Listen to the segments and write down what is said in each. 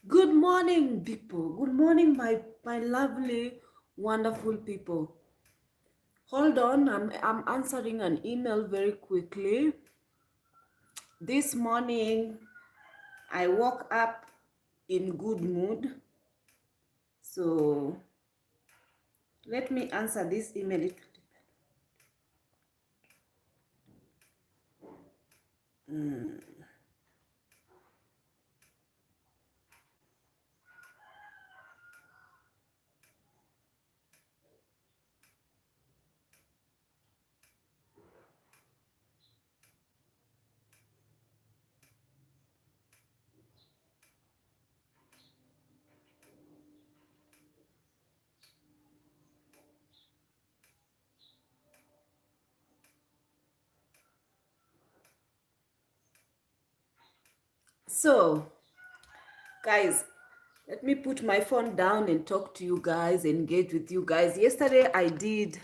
Good morning, people. Good morning, my lovely, wonderful people. Hold on, I'm answering an email very quickly. This morning, I woke up in good mood. So let me answer this email. So, guys, let me put my phone down and talk to you guys, engage with you guys. Yesterday, I did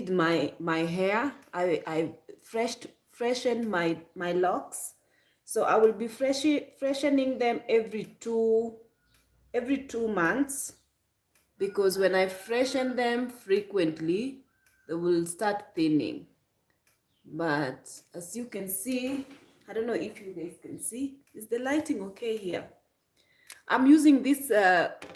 my hair. I freshened my locks. So I will be freshening them every two months, because when I freshen them frequently, they will start thinning. But as you can see, I don't know if you guys can see. Is the lighting okay here? I'm using this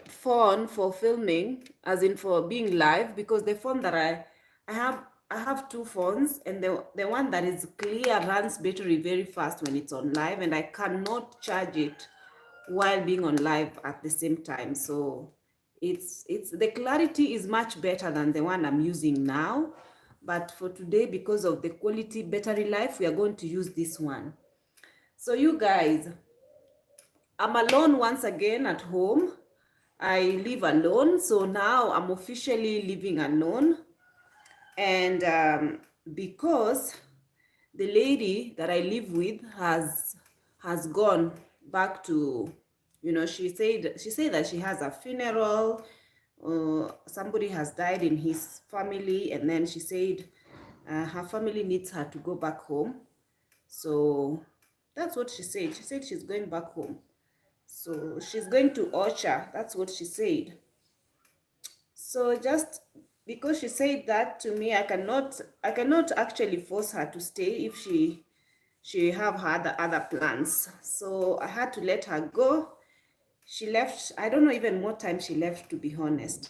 phone for filming, as in for being live, because the phone that I have I have two phones, and the one that is clear runs battery very fast when it's on live, and I cannot charge it while being on live at the same time. So it's the clarity is much better than the one I'm using now. But for today, because of the quality battery life, we are going to use this one. So you guys, I'm alone once again at home. I live alone, so now I'm officially living alone. And because the lady that I live with has gone back to, she said that she has a funeral. Somebody has died in his family, and then she said her family needs her to go back home. So that's what she said. She said she's going back home. So she's going to Orcha. That's what she said. So just because she said that to me, I cannot actually force her to stay if she have had other plans. So I had to let her go. She left. I don't know even what time she left, to be honest.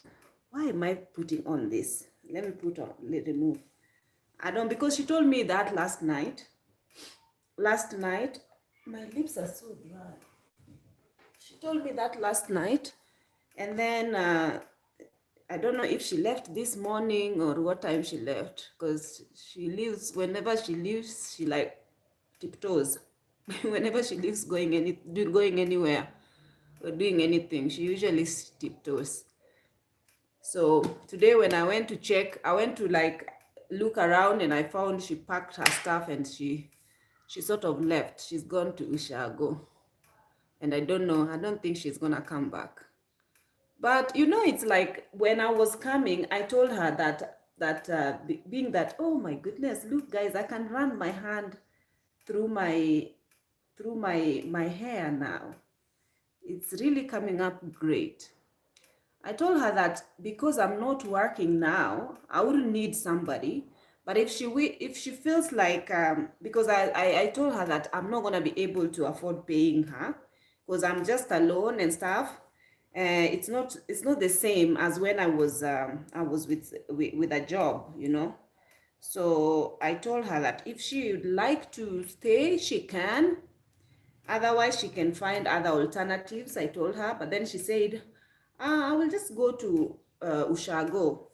Why am I putting on this? Let me put on, let it move. I don't, because she told me that last night. Last night, my lips are so dry. She told me that last night, and then I don't know if she left this morning or what time she left, because she leaves, whenever she leaves, she like tiptoes. Whenever she leaves going anywhere or doing anything, she usually tiptoes. So today when I went to check, I went to like look around, and I found she packed her stuff, and she sort of left. She's gone to Ushago. And I don't know, I don't think she's gonna come back. But it's like when I was coming, I told her that being that, oh my goodness, look guys, I can run my hand through my hair now. It's really coming up great. I told her that because I'm not working now, I wouldn't need somebody. But if she feels like, because I told her that I'm not gonna be able to afford paying her, because I'm just alone and stuff. It's not the same as when I was with a job. So I told her that if she would like to stay, she can. Otherwise, she can find other alternatives, I told her. But then she said, I will just go to Ushago,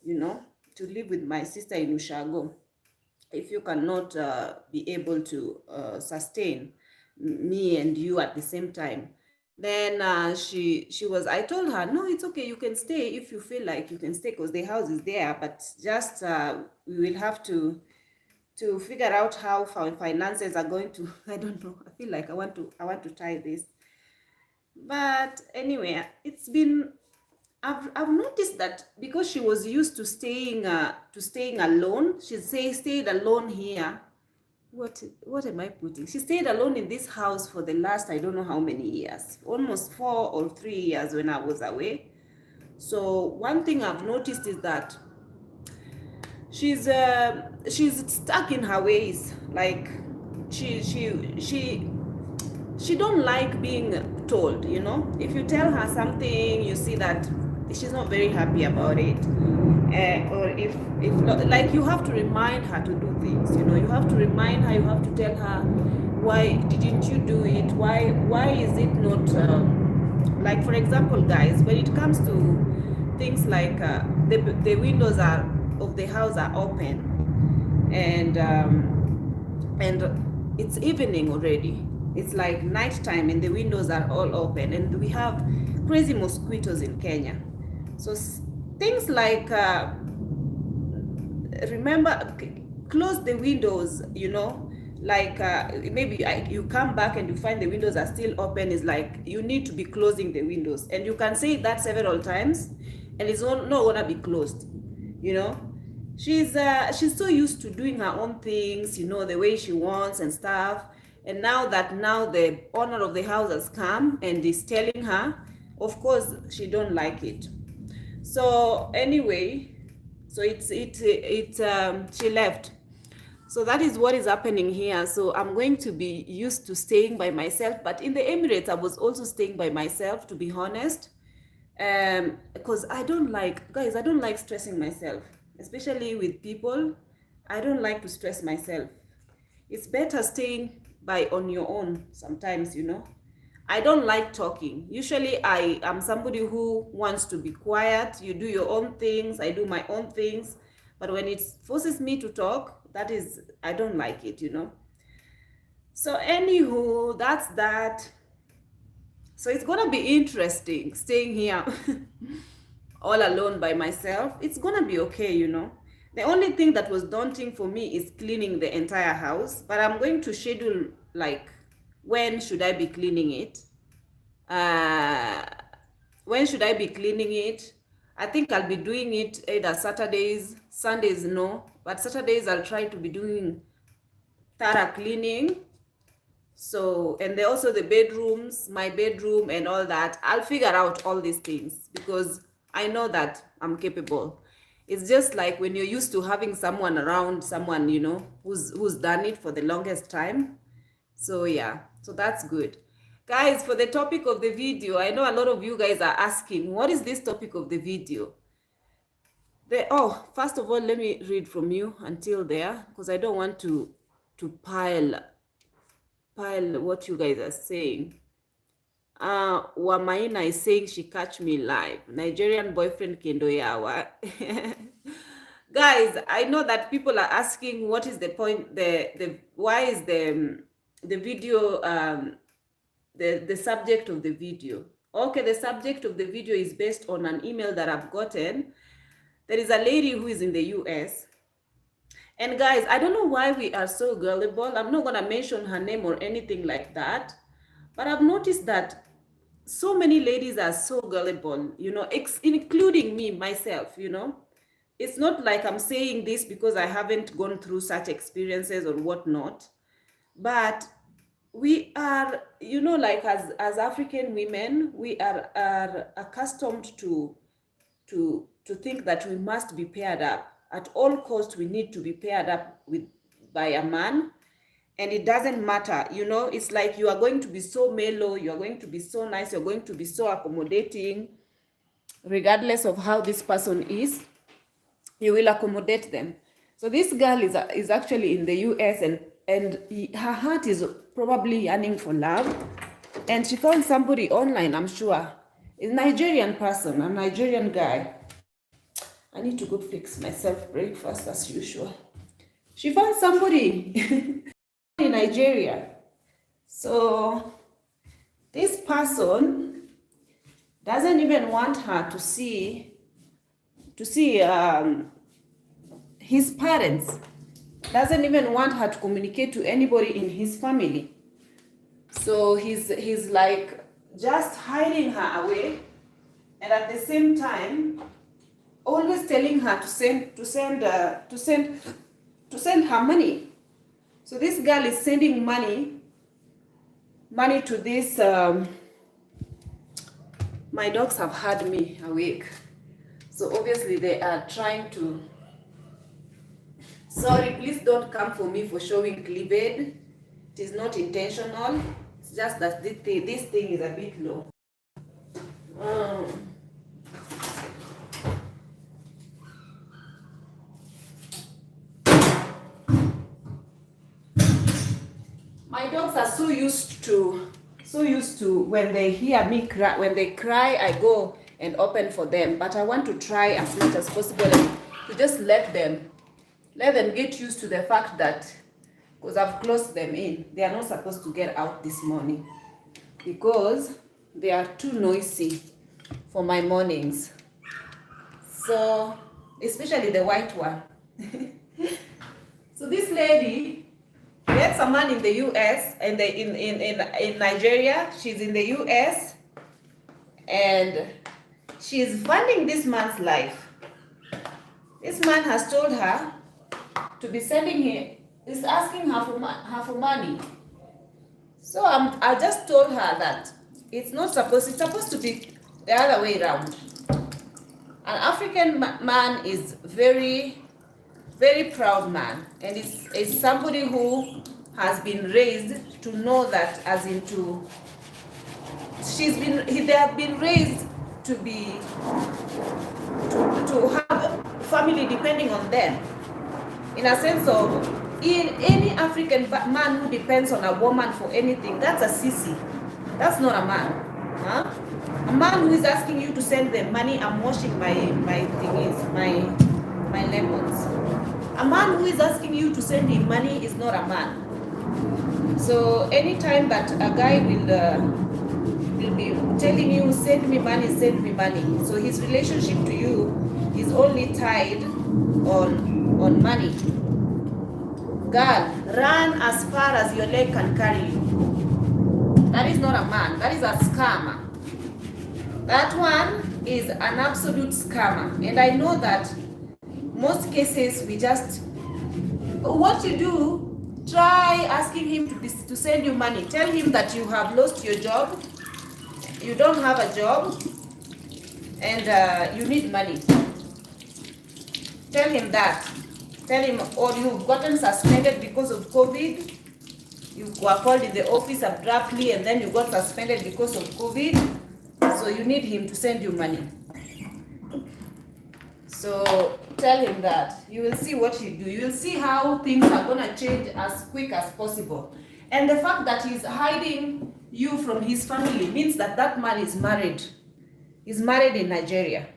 to live with my sister in Ushago, if you cannot be able to sustain me and you at the same time. Then I told her, no, it's okay, you can stay if you feel like you can stay, because the house is there, but just we will have to figure out how finances are going to. I don't know, I feel like I want to tie this. But anyway, I've noticed that because she was used to staying alone. She stayed alone here what am I putting? She stayed alone in this house for the last, I don't know how many years, almost 4 or 3 years when I was away. So one thing I've noticed is that she's stuck in her ways. Like she don't like being told, you know. If you tell her something, you see that she's not very happy about it. Or if not, like, you have to remind her to do things, you know. You have to remind her, you have to tell her, why didn't you do it? Why is it not like, for example, guys, when it comes to things like the windows are of the house are open, and it's evening already. It's like nighttime and the windows are all open, and we have crazy mosquitoes in Kenya. So things like remember, close the windows, you know. Like maybe you come back and you find the windows are still open. Is like, you need to be closing the windows, and you can say that several times, and it's not gonna be closed, you know. She's so used to doing her own things, you know, the way she wants and stuff. And now the owner of the house has come and is telling her, of course she don't like it. So anyway, so she left. So that is what is happening here. So I'm going to be used to staying by myself. But in the Emirates, I was also staying by myself, to be honest. Because I don't like stressing myself, especially with people. I don't like to stress myself. It's better staying by on your own sometimes, you know. I don't like talking. Usually I am somebody who wants to be quiet. You do your own things, I do my own things. But when it forces me to talk, I don't like it, you know. So anywho, that's that. So it's gonna be interesting staying here all alone by myself. It's gonna be okay, you know. The only thing that was daunting for me is cleaning the entire house, but I'm going to schedule, like, when should I be cleaning it? When should I be cleaning it? I think I'll be doing it either Saturdays, Sundays, no, but Saturdays I'll try to be doing thorough cleaning. So, and also the bedrooms, my bedroom and all that. I'll figure out all these things because I know that I'm capable. It's just like when you're used to having someone around, someone, you know, who's done it for the longest time. So yeah, so that's good. Guys, for the topic of the video, I know a lot of you guys are asking, what is this topic of the video? First of all, let me read from you until there, because I don't want to pile what you guys are saying. Wamaina is saying she catch me live. Nigerian boyfriend Kendo Yawa. Guys, I know that people are asking what is the point, why is the video, the subject of the video. Okay, the subject of the video is based on an email that I've gotten. There is a lady who is in the US. And guys, I don't know why we are so gullible. I'm not going to mention her name or anything like that. But I've noticed that so many ladies are so gullible, you know, including me, myself, you know. It's not like I'm saying this because I haven't gone through such experiences or whatnot. But we are, you know, like as African women, we are accustomed to think that we must be paired up. At all costs, we need to be paired up by a man. And it doesn't matter, you know, it's like you are going to be so mellow, you are going to be so nice, you're going to be so accommodating, regardless of how this person is, you will accommodate them. So this girl is actually in the US, and her heart is probably yearning for love. And she found somebody online, I'm sure. It's a Nigerian person, a Nigerian guy. I need to go fix myself breakfast as usual. She found somebody in Nigeria. So this person doesn't even want her to see his parents. Doesn't even want her to communicate to anybody in his family. So he's like just hiding her away, and at the same time always telling her to send her money. So this girl is sending money to this. My dogs have had me awake, so obviously they are trying to. Sorry, please don't come for me for showing cleavage. It is not intentional. It's just that this thing is a bit low. My dogs are so used to when they hear me cry. When they cry, I go and open for them. But I want to try as much as possible to just let them get used to the fact that, because I've closed them in, they are not supposed to get out this morning because they are too noisy for my mornings. So, especially the white one. So this lady, we had some man in the US and in Nigeria. She's in the US and she's funding this man's life. This man has told her to be sending him, is asking her for money. So I just told her that it's supposed to be the other way around. An African man is very, very proud man, and is somebody who has been raised to know that, as into, they have been raised to be, to have family depending on them. In a sense of, in any African man who depends on a woman for anything, that's a sissy. That's not a man. Huh? A man who is asking you to send them money, I'm washing my lemons. A man who is asking you to send him money is not a man. So anytime that a guy will be telling you, send me money, so his relationship to you is only tied on money. Girl, run as far as your leg can carry you. That is not a man, that is a scammer. That one is an absolute scammer. And I know that most cases we just, what you do, try asking him to send you money. Tell him that you have lost your job, you don't have a job, and you need money. Tell him that. Tell him, or you've gotten suspended because of COVID. You were called in the office abruptly and then you got suspended because of COVID. So you need him to send you money. So tell him that. You will see what you do. You will see how things are going to change as quick as possible. And the fact that he's hiding you from his family means that that man is married. He's married in Nigeria.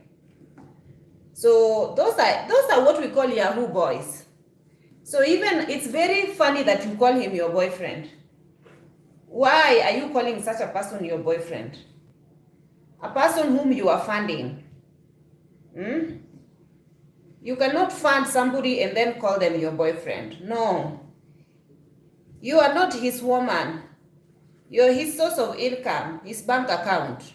So those are what we call Yahoo boys. So even it's very funny that you call him your boyfriend. Why are you calling such a person your boyfriend? A person whom you are funding. You cannot fund somebody and then call them your boyfriend. No. You are not his woman. You're his source of income, his bank account.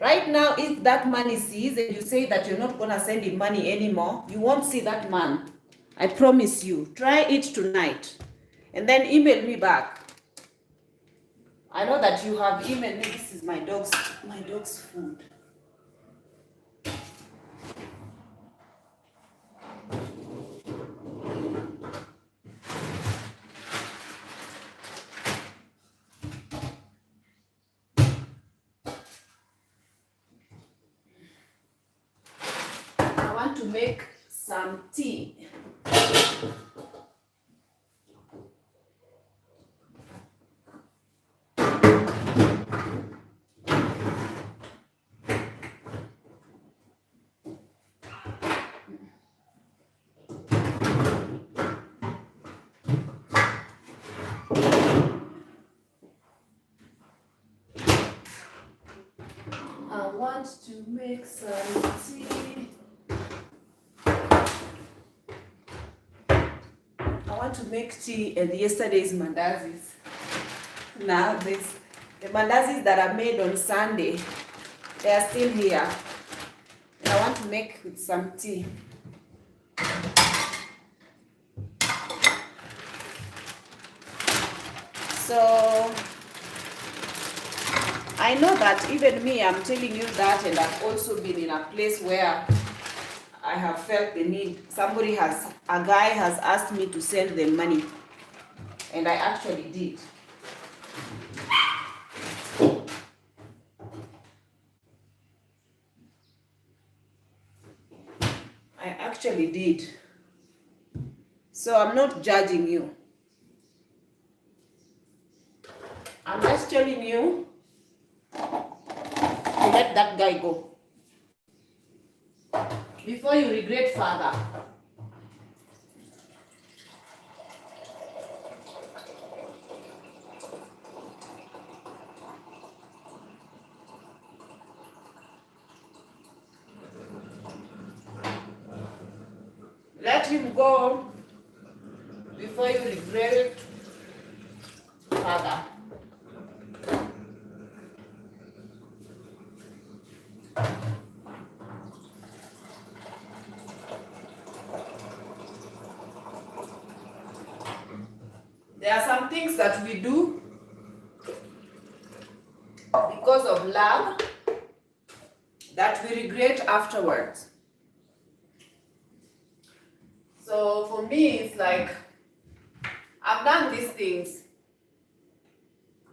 Right now, if that money sees and you say that you're not going to send him money anymore, you won't see that man. I promise you. Try it tonight. And then email me back. I know that you have emailed me. This is my dog's food. I want to make some tea. I want to make some tea. I want to make tea and yesterday's mandazis. Now the mandazis that are made on Sunday, they are still here. And I want to make with some tea. So I know that even me, I'm telling you that, and I've also been in a place where I have felt the need. A guy has asked me to send them money, and I actually did. I actually did. So I'm not judging you. I'm just telling you to let that guy go before you regret further. Let him go before you regret it further. There are some things that we do because of love that we regret afterwards. So for me, it's like, I've done these things.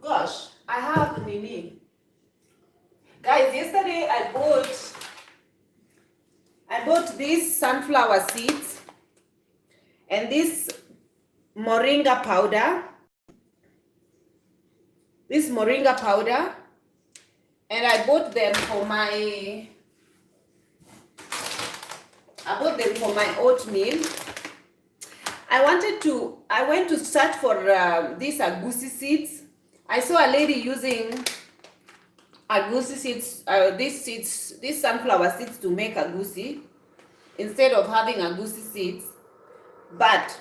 Gosh, I have Nini. Guys, yesterday I bought these sunflower seeds and this moringa powder. And I bought them for my oatmeal. I went to search for these agusi seeds. I saw a lady using agusi seeds, these sunflower seeds to make agusi instead of having agusi seeds. But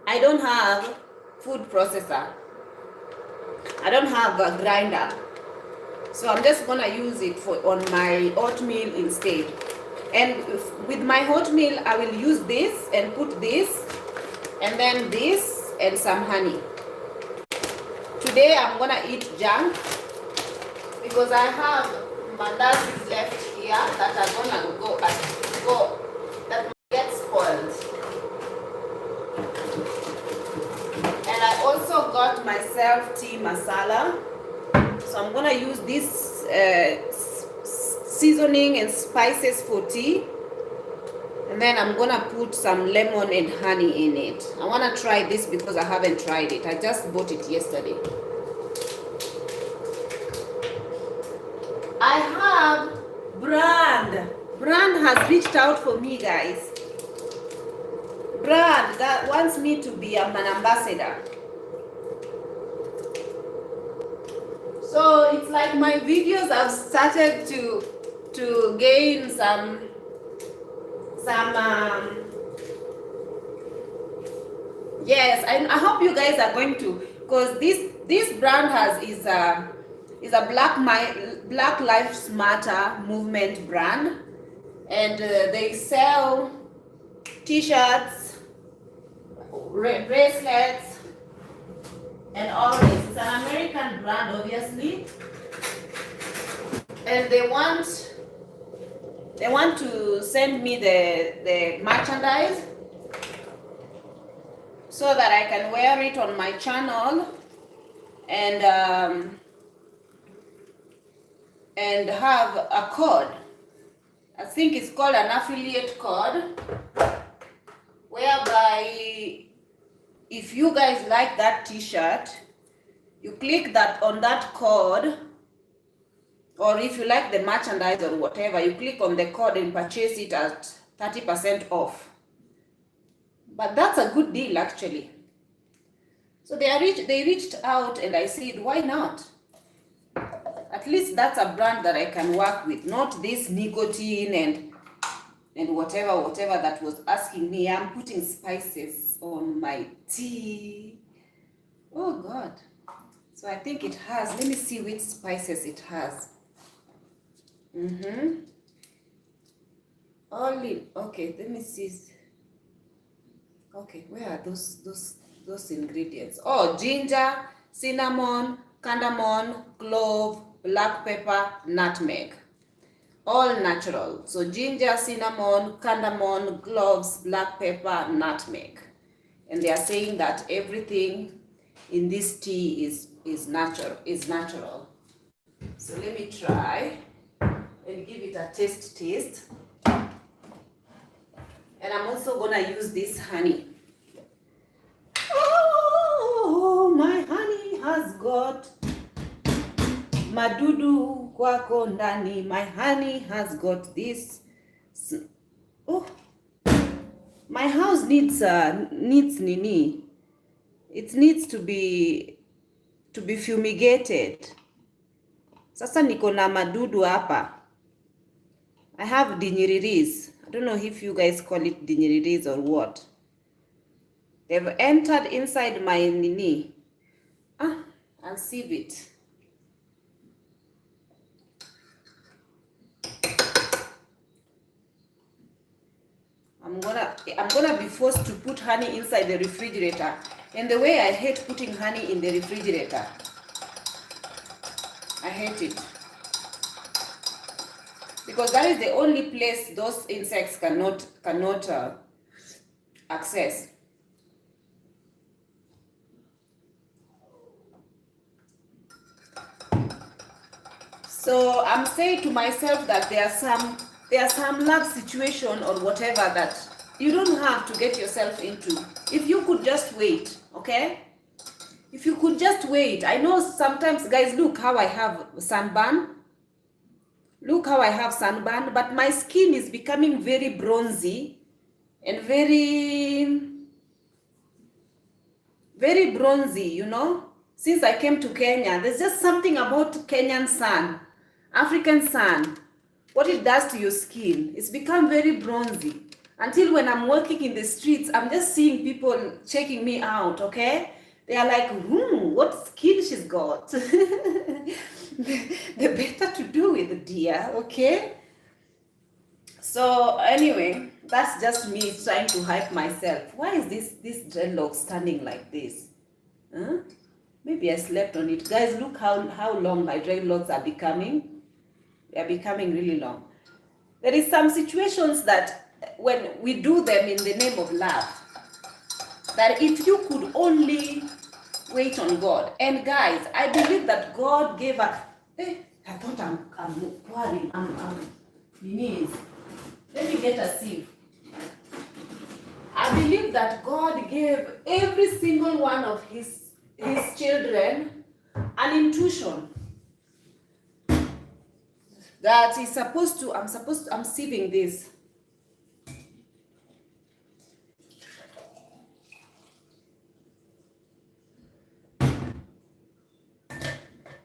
I don't have food processor. I don't have a grinder. So I'm just gonna use it on my oatmeal instead. And with my oatmeal, I will use this and put this, and then this and some honey. Today I'm gonna eat junk because I have mandazis left here that are gonna go that might get spoiled. And I also got myself tea masala. So I'm gonna use this seasoning and spices for tea, and then I'm gonna put some lemon and honey in it. I wanna try this because I haven't tried it. I just bought it yesterday. I have Brand has reached out for me, guys. Brand that wants me to be an ambassador. So it's like my videos have started to gain some yes, I hope you guys are going to, because this brand is a Black Lives Matter movement brand, and they sell t-shirts, bracelets, and all this. It's an American brand, obviously, and they want to send me the merchandise so that I can wear it on my channel and have a code. I think it's called an affiliate code, whereby if you guys like that t-shirt, you click on that code, or if you like the merchandise or whatever, you click on the code and purchase it at 30% off. But that's a good deal, actually. So they reached out, and I said, why not? At least that's a brand that I can work with, not this nicotine and whatever that was asking me. I'm putting spices on my tea. Oh God. So I think it has, let me see which spices it has. Only, okay, let me see. Okay, where are those ingredients? Oh, ginger, cinnamon, cardamom, clove, black pepper, nutmeg. All natural. So ginger, cinnamon, cardamom, cloves, black pepper, nutmeg. And they are saying that everything in this tea is natural. So let me try and give it a taste. And I'm also gonna use this honey. Oh, my honey has got madudu kwako ndani. My honey has got this. Oh, my house needs nini. It needs to be fumigated. Sasa niko na madudu hapa. I have dinyiriris. I don't know if you guys call it dinyiriris or what. They've entered inside my nini. I'll sieve it. I'm gonna be forced to put honey inside the refrigerator. And the way I hate putting honey in the refrigerator. I hate it. Because that is the only place those insects cannot access. So I'm saying to myself that there are some love situation or whatever that you don't have to get yourself into. If you could just wait, okay? If you could just wait. I know sometimes, guys, look how I have sunburn. Look how I have sunburn, but my skin is becoming very bronzy and very bronzy, you know? Since I came to Kenya, there's just something about Kenyan sun, African sun, what it does to your skin. It's become very bronzy. Until when I'm walking in the streets, I'm just seeing people checking me out, okay? They are like, what skin she's got. The better to do with, dear, okay? So anyway, that's just me trying to hype myself. Why is this dreadlock standing like this? Huh? Maybe I slept on it. Guys, look how long my dreadlocks are becoming. They are becoming really long. There is some situations that when we do them in the name of love, that if you could only wait on God. And guys, I believe that God gave us. I thought I'm pouring. Let me get a sieve. I believe that God gave every single one of his children an intuition that he's supposed to. I'm sieving this.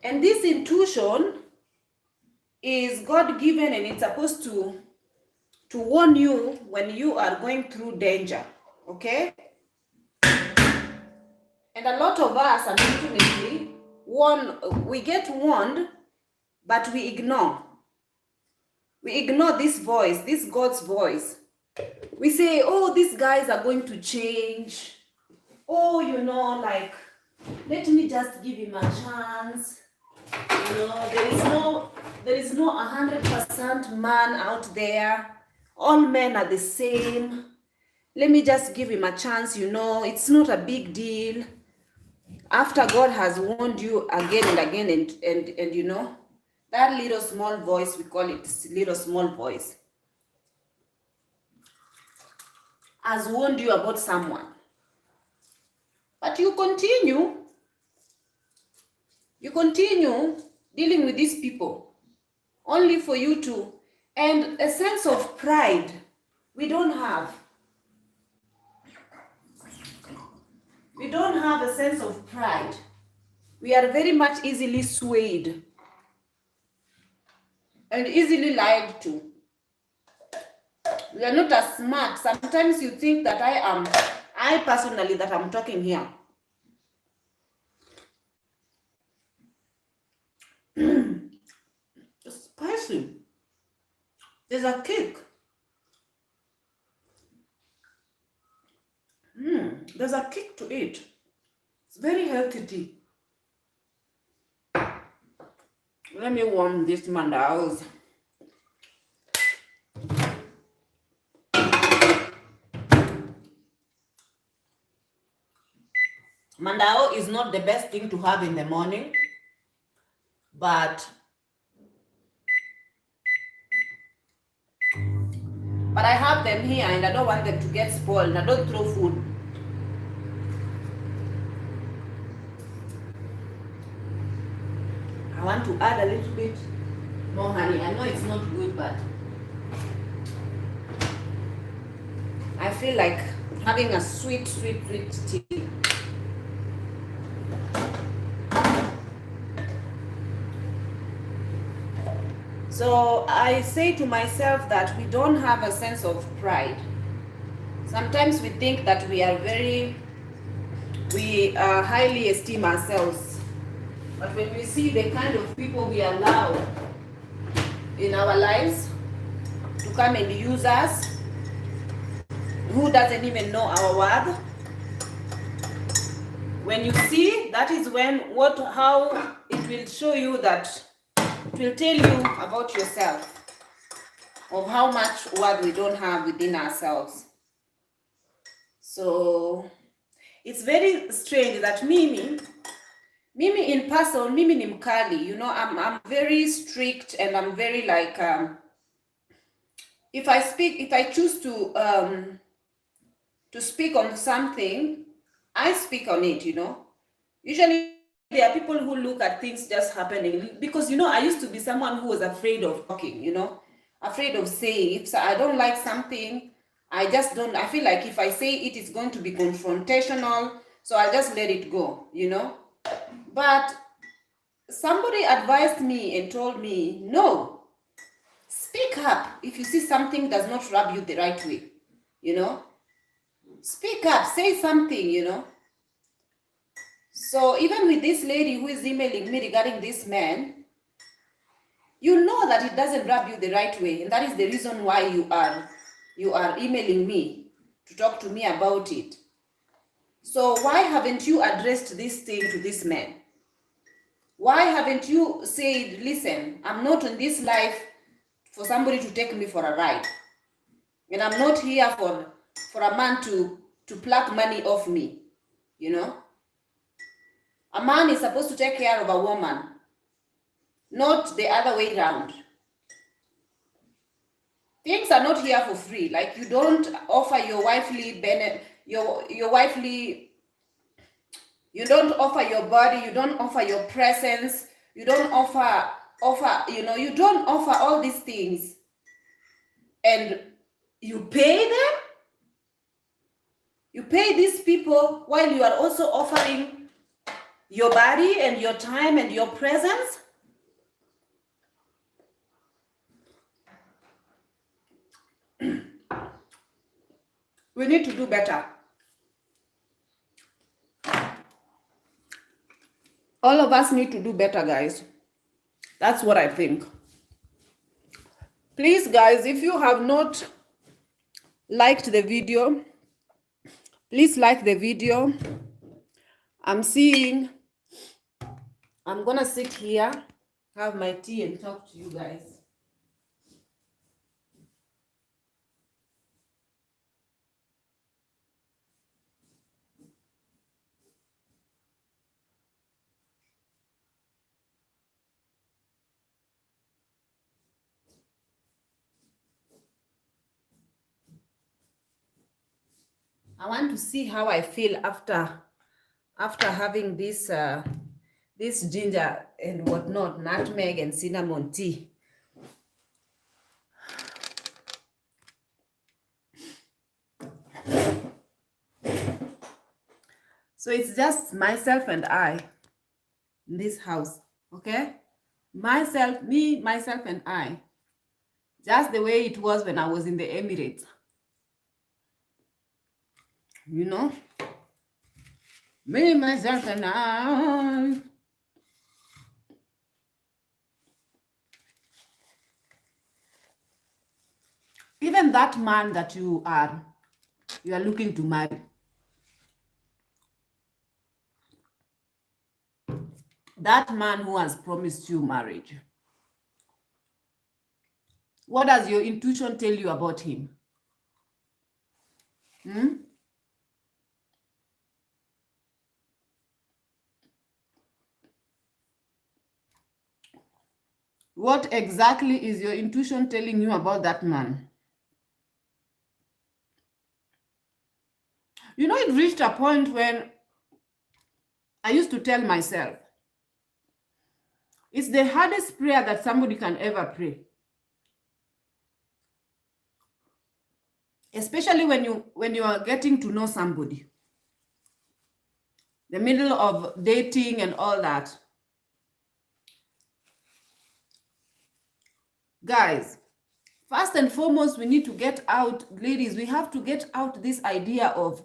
And this intuition is God-given, and it's supposed to warn you when you are going through danger, okay? And a lot of us, unfortunately, we get warned, but we ignore. We ignore this voice, this God's voice. We say, oh, these guys are going to change. Oh, you know, like, let me just give him a chance. You know, there is no 100% man out there. All men are the same. Let me just give him a chance, you know, it's not a big deal. After God has warned you again and again, and you know, that little small voice, we call it little small voice, has warned you about someone. But you continue dealing with these people, only for you to, and a sense of pride we don't have. We don't have a sense of pride. We are very much easily swayed and easily lied to. We are not as smart. Sometimes you think that I personally, that I'm talking here. It's spicy. There's a kick. There's a kick to it. It's very healthy tea. Let me warm this mandaos. Mandao is not the best thing to have in the morning, but I have them here and I don't want them to get spoiled. I don't throw food. I want to add a little bit more honey. I know it's not good, but I feel like having a sweet, sweet, sweet tea. So I say to myself that we don't have a sense of pride. Sometimes we think that we highly esteem ourselves. But when we see the kind of people we allow in our lives to come and use us, who doesn't even know our worth, when you see, that is how it will show you that, it will tell you about yourself, of how much worth we don't have within ourselves. So it's very strange that Mimi in person, Mimi ni mkali, you know, I'm very strict and I'm very like, if I choose to speak on something, I speak on it, you know. Usually there are people who look at things just happening, because, you know, I used to be someone who was afraid of talking, you know, afraid of saying. If I don't like something, I feel like if I say it, it's going to be confrontational, so I just let it go, you know. But somebody advised me and told me, no, speak up if you see something does not rub you the right way, you know. Speak up, say something, you know. So even with this lady who is emailing me regarding this man, you know that it doesn't rub you the right way, and that is the reason why you are emailing me to talk to me about it. So why haven't you addressed this thing to this man? Why haven't you said, listen, I'm not in this life for somebody to take me for a ride, and I'm not here for a man to pluck money off me, you know? A man is supposed to take care of a woman, not the other way around. Things are not here for free. Like, you don't offer your wifely benefit, your wifely, you don't offer your body, you don't offer your presence, you don't offer, you know, you don't offer all these things, and you pay them. You pay these people while you are also offering your body and your time and your presence. We need to do better. All of us need to do better, guys. That's what I think. Please, guys, if you have not liked the video, please like the video. I'm gonna sit here, have my tea, and talk to you guys. I want to see how I feel after having this this ginger and whatnot, nutmeg and cinnamon tea. So it's just myself and I in this house, okay? Me, myself, and I. Just the way it was when I was in the Emirates. You know? Me, myself, and I. Even that man that you are looking to marry. that man who has promised you marriage, what does your intuition tell you about him? What exactly is your intuition telling you about that man? You know, it reached a point when I used to tell myself, it's the hardest prayer that somebody can ever pray. Especially when you are getting to know somebody. The middle of dating and all that. Guys, first and foremost, we need to get out, ladies, we have to get out this idea of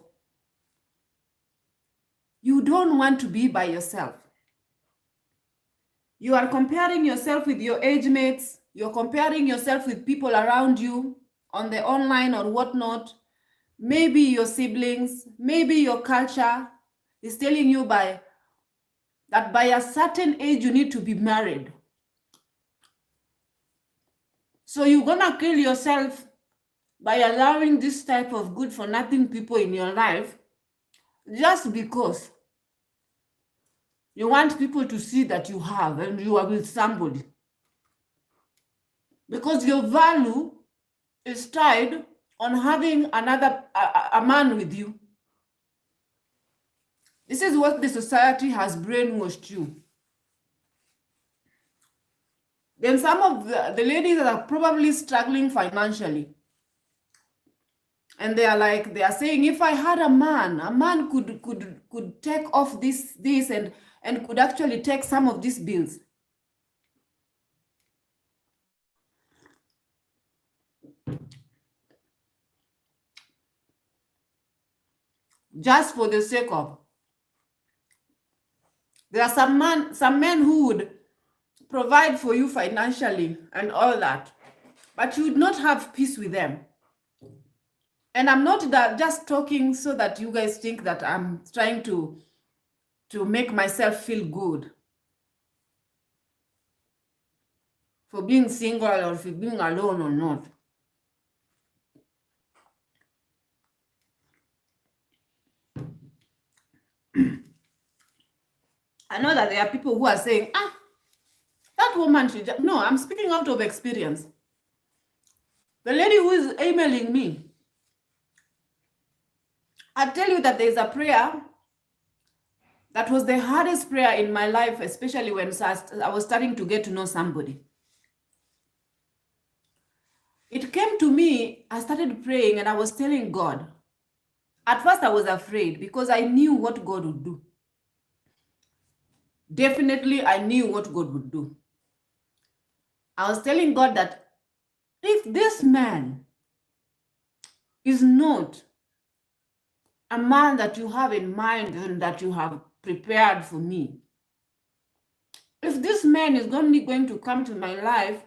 you don't want to be by yourself. You are comparing yourself with your age mates. You're comparing yourself with people around you on the online or whatnot. Maybe your siblings, maybe your culture is telling you that by a certain age you need to be married. So you're gonna kill yourself by allowing this type of good for nothing people in your life just because you want people to see that you have and you are with somebody. Because your value is tied on having a man with you. This is what the society has brainwashed you. Then some of the ladies that are probably struggling financially, and they are saying, if I had a man could take off this and could actually take some of these bills. Just for the sake of. There are some men who would provide for you financially and all that, but you would not have peace with them. And I'm not just talking so that you guys think that I'm trying to make myself feel good for being single or for being alone or not. I know that there are people who are saying, that woman should just... No, I'm speaking out of experience. The lady who is emailing me, I tell you that there's a prayer that was the hardest prayer in my life, especially when I was starting to get to know somebody. It came to me, I started praying and I was telling God. At first I was afraid because I knew what God would do. Definitely I knew what God would do. I was telling God that if this man is not a man that you have in mind and that you have prepared for me, if this man is only going to come to my life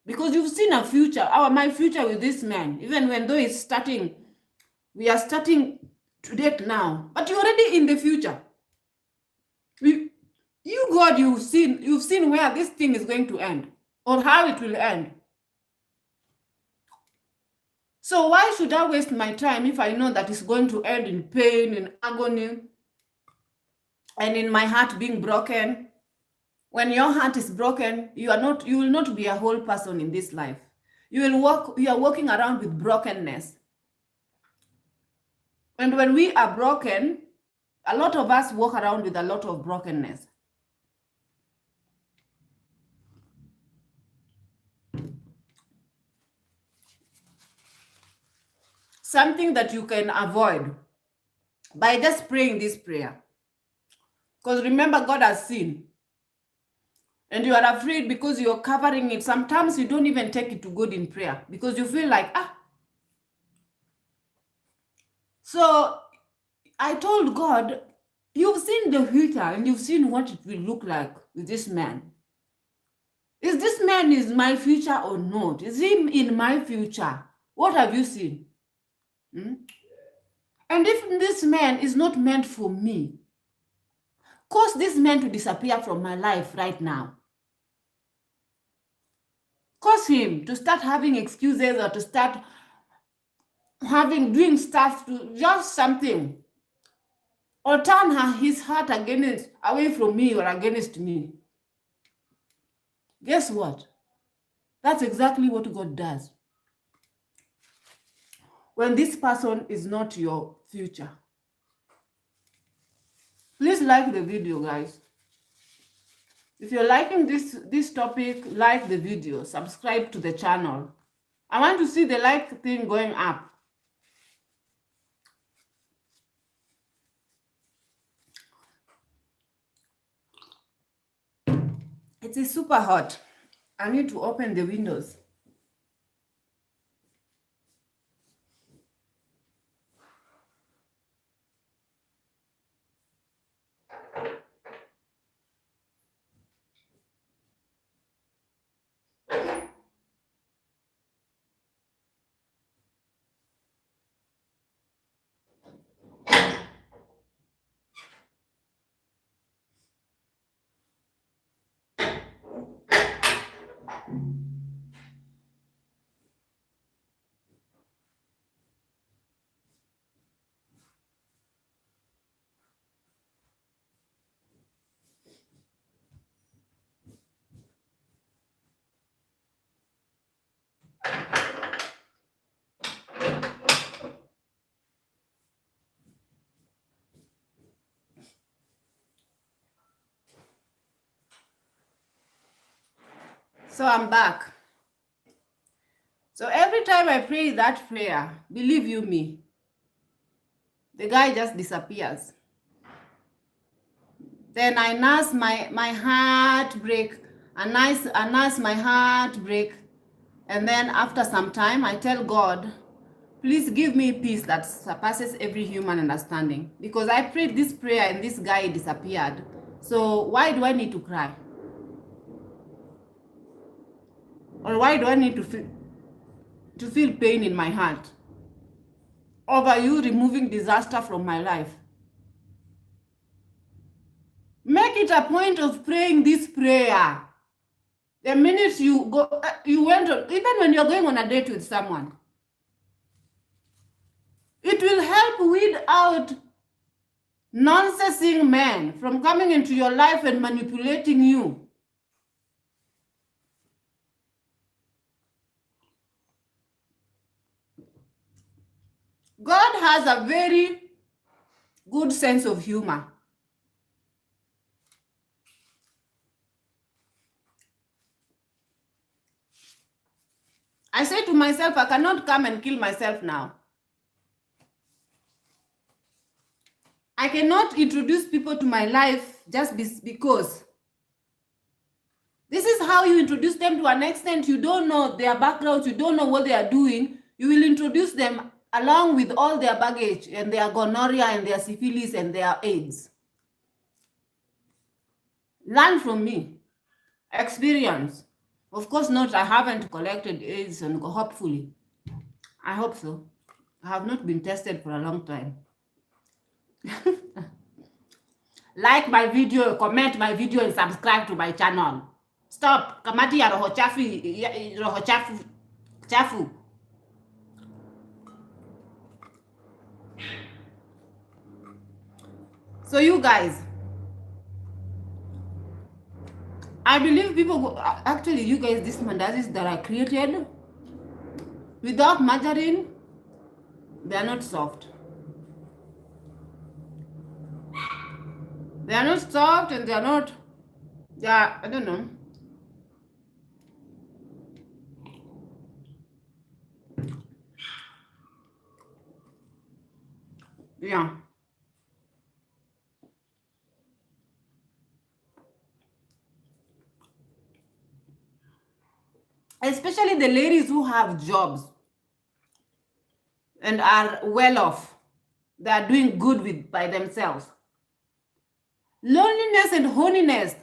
because you've seen a future, my future with this man, even when though it's starting, we are starting to date now, but you're already in the future. You, God, you've seen where this thing is going to end or how it will end. So why should I waste my time if I know that it's going to end in pain, in agony, and in my heart being broken? When your heart is broken, you will not be a whole person in this life. You are walking around with brokenness. And when we are broken, a lot of us walk around with a lot of brokenness. Something that you can avoid by just praying this prayer. Because remember, God has seen. And you are afraid because you're covering it. Sometimes you don't even take it to God in prayer because you feel like, So I told God, you've seen the future and you've seen what it will look like with this man. Is this man is my future or not? Is he in my future? What have you seen? And if this man is not meant for me, cause this man to disappear from my life right now. Cause him to start having excuses or to start doing stuff to just something. Or turn his heart away from me or against me. Guess what? That's exactly what God does. When this person is not your future. Please like the video, guys. If you're liking this topic, like the video, subscribe to the channel. I want to see the like thing going up. It is super hot. I need to open the windows. So I'm back. So every time I pray that prayer, believe you me, the guy just disappears. Then I nurse my heartbreak, I nurse my heartbreak, and then after some time I tell God, please give me peace that surpasses every human understanding. Because I prayed this prayer and this guy disappeared. So why do I need to cry? Or why do I need to feel pain in my heart over you removing disaster from my life? Make it a point of praying this prayer. The minute you go, even when you're going on a date with someone, it will help weed out nonsensing men from coming into your life and manipulating you. God has a very good sense of humor. I say to myself, I cannot come and kill myself now. I cannot introduce people to my life just because. This is how you introduce them to an extent. You don't know their backgrounds, you don't know what they are doing. You will introduce them along with all their baggage and their gonorrhea and their syphilis and their AIDS. Learn from me. Experience. Of course not, I haven't collected AIDS, and hopefully. I hope so. I have not been tested for a long time. Like my video, comment my video, and subscribe to my channel. Stop. Kamati ya roho chafu. So you guys, I believe people, actually you guys, these mandazis that are created without margarine, they are not soft. They are not soft, and they are not, I don't know. Yeah. Especially the ladies who have jobs and are well off. They are doing good by themselves. Loneliness and holiness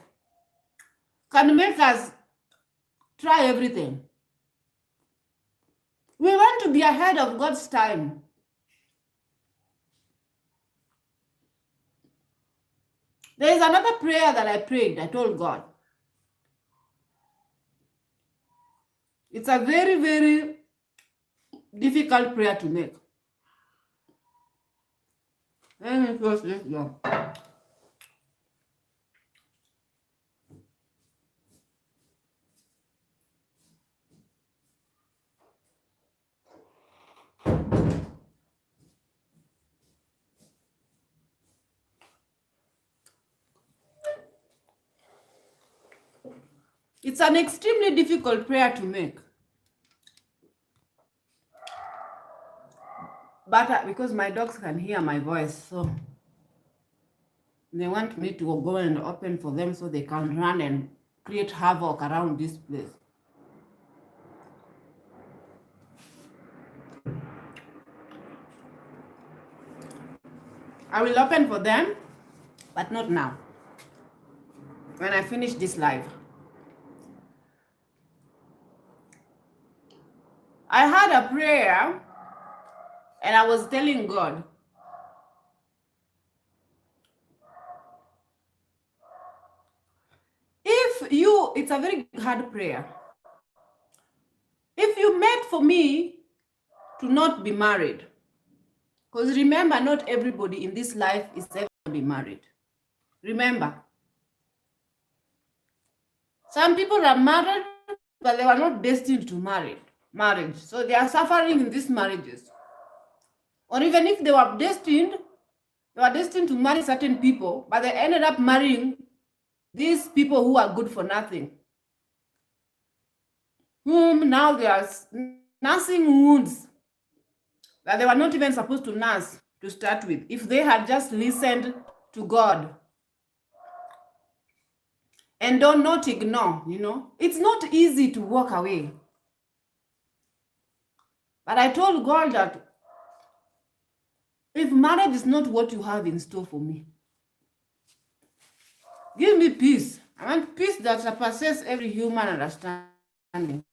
can make us try everything. We want to be ahead of God's time. There is another prayer that I prayed. I told God. It's a very, very difficult prayer to make. Let me close this door. It's an extremely difficult prayer to make. But because my dogs can hear my voice, so they want me to go and open for them so they can run and create havoc around this place. I will open for them, but not now. When I finish this live. I had a prayer and I was telling God, it's a very hard prayer. If you meant for me to not be married, because remember, not everybody in this life is ever going to be married. Remember, some people are married, but they were not destined to marriage. So they are suffering in these marriages. Or even if they were destined to marry certain people, but they ended up marrying these people who are good for nothing, whom now they are nursing wounds that they were not even supposed to nurse to start with, if they had just listened to God. And don't not ignore, It's not easy to walk away. But I told God that if marriage is not what you have in store for me, give me peace. I want peace that surpasses every human understanding.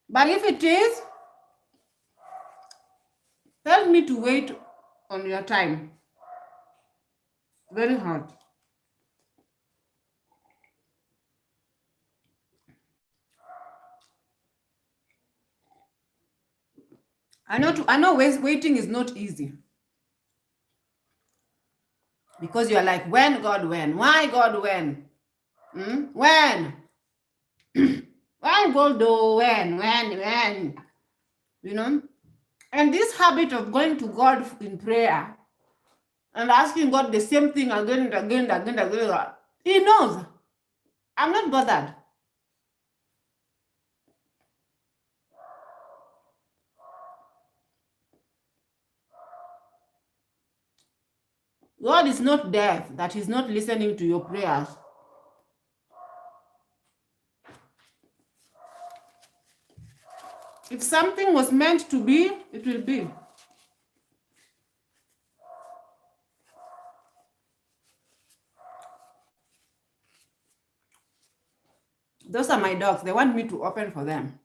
But if it is, tell me to wait on your time. Very hard. I know waiting is not easy. Because you're like, when, God, when? Why, God, when? When? When, God, do, when? And this habit of going to God in prayer and asking God the same thing again and again, He knows. I'm not bothered. God is not deaf, that He's not listening to your prayers. If something was meant to be, it will be. Those are my dogs. They want me to open for them.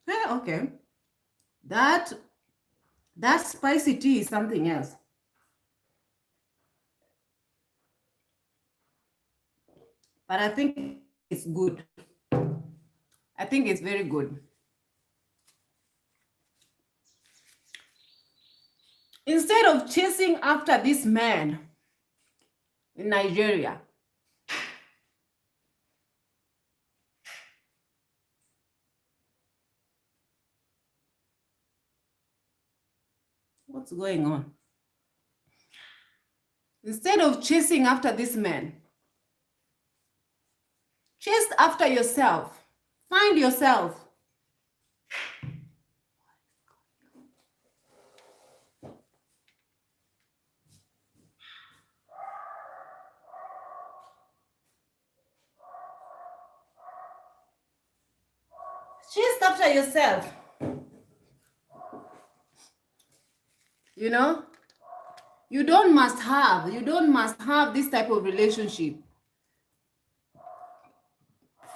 Yeah, okay. That spicy tea is something else. But I think it's good. I think it's very good. Instead of chasing after this man in Nigeria, what's going on? Instead of chasing after this man, chase after yourself. Find yourself. Chase after yourself. You don't must have this type of relationship.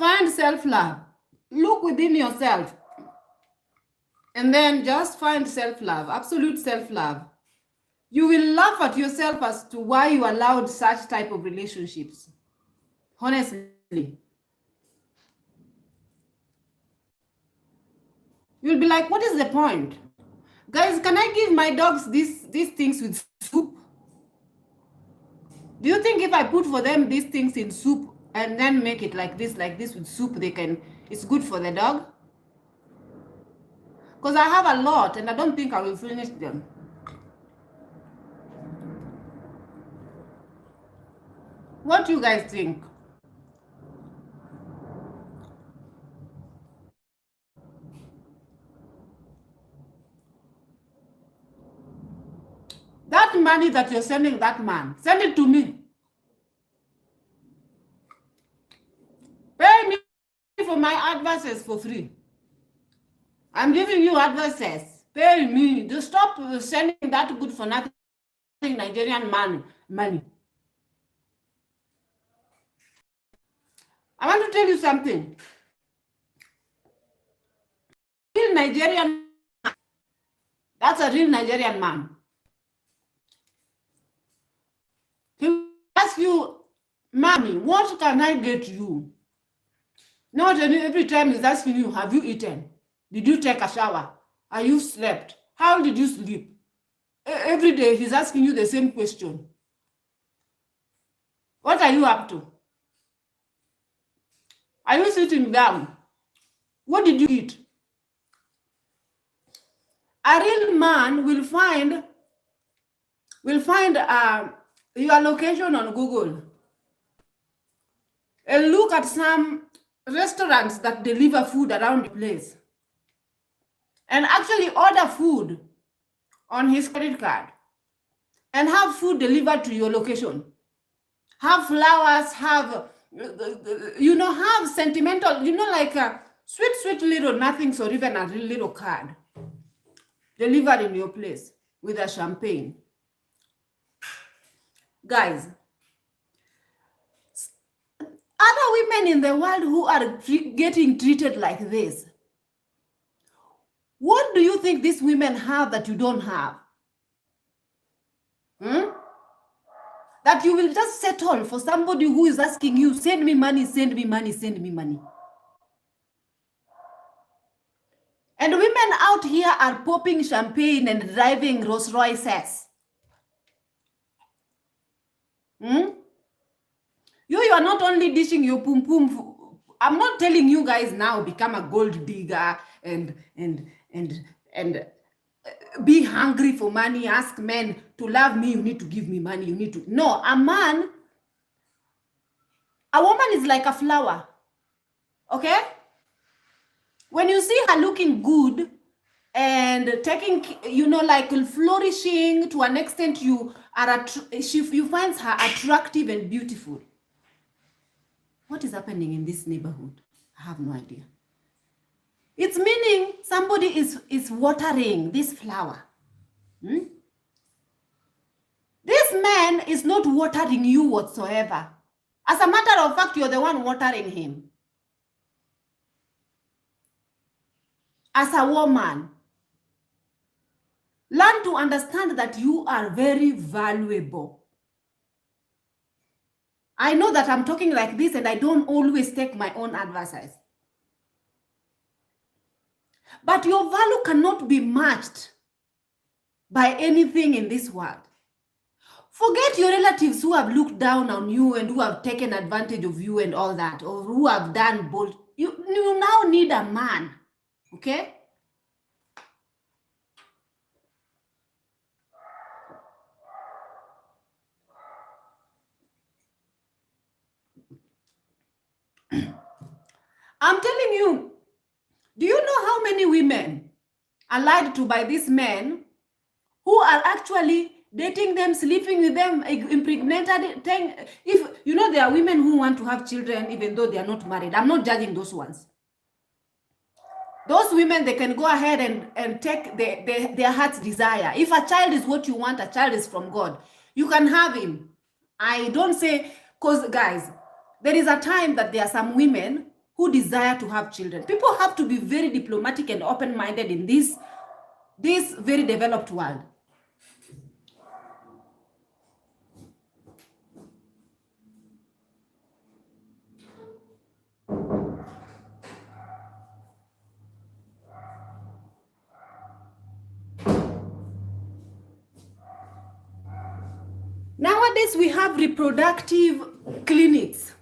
find self-love. Look within yourself. And then just find self-love, absolute self-love. You will laugh at yourself as to why you allowed such type of relationships. Honestly. You'll be like, what is the point? Guys, can I give my dogs these things with soup? Do you think if I put for them these things in soup and then make it like this with soup, it's good for the dog? Because I have a lot and I don't think I will finish them. What do you guys think? That money that you're sending that man, send it to me. Pay me for my advices for free. I'm giving you advices. Pay me. Just stop sending that good for nothing Nigerian money. I want to tell you something. Real Nigerian, that's a real Nigerian man. He asks you, mommy, what can I get you? Not every time he's asking you, have you eaten? Did you take a shower? Are you slept? How did you sleep? Every day he's asking you the same question. What are you up to? Are you sitting down? What did you eat? A real man will find your location on Google and look at some restaurants that deliver food around the place and actually order food on his credit card and have food delivered to your location. Have flowers, have sentimental, like a sweet little nothings or even a little card delivered in your place with a champagne. Guys, other women in the world who are getting treated like this, what do you think these women have that you don't have? That you will just settle for somebody who is asking you, send me money, send me money, send me money. And women out here are popping champagne and driving Rolls Royces. You are not only dishing your pum pum. I'm not telling you guys now become a gold digger and be hungry for money, ask men to love me, you need to give me money, you need to. No, a woman is like a flower, okay? When you see her looking good and taking, like flourishing to an extent, you find her attractive and beautiful. What is happening in this neighborhood? I have no idea. It's meaning somebody is watering this flower. This man is not watering you whatsoever. As a matter of fact, you're the one watering him. As a woman, learn to understand that you are very valuable. I know that I'm talking like this and I don't always take my own advice. But your value cannot be matched by anything in this world. Forget your relatives who have looked down on you and who have taken advantage of you and all that, or who have done both. You now need a man, okay? I'm telling you, do you know how many women are lied to by these men who are actually dating them, sleeping with them, impregnated? If there are women who want to have children even though they are not married. I'm not judging those ones. Those women, they can go ahead and take their heart's desire. If a child is what you want, a child is from God, you can have him. I don't say, because guys, there is a time that there are some women who who desire to have children. People have to be very diplomatic and open-minded in this very developed world. Nowadays, we have reproductive clinics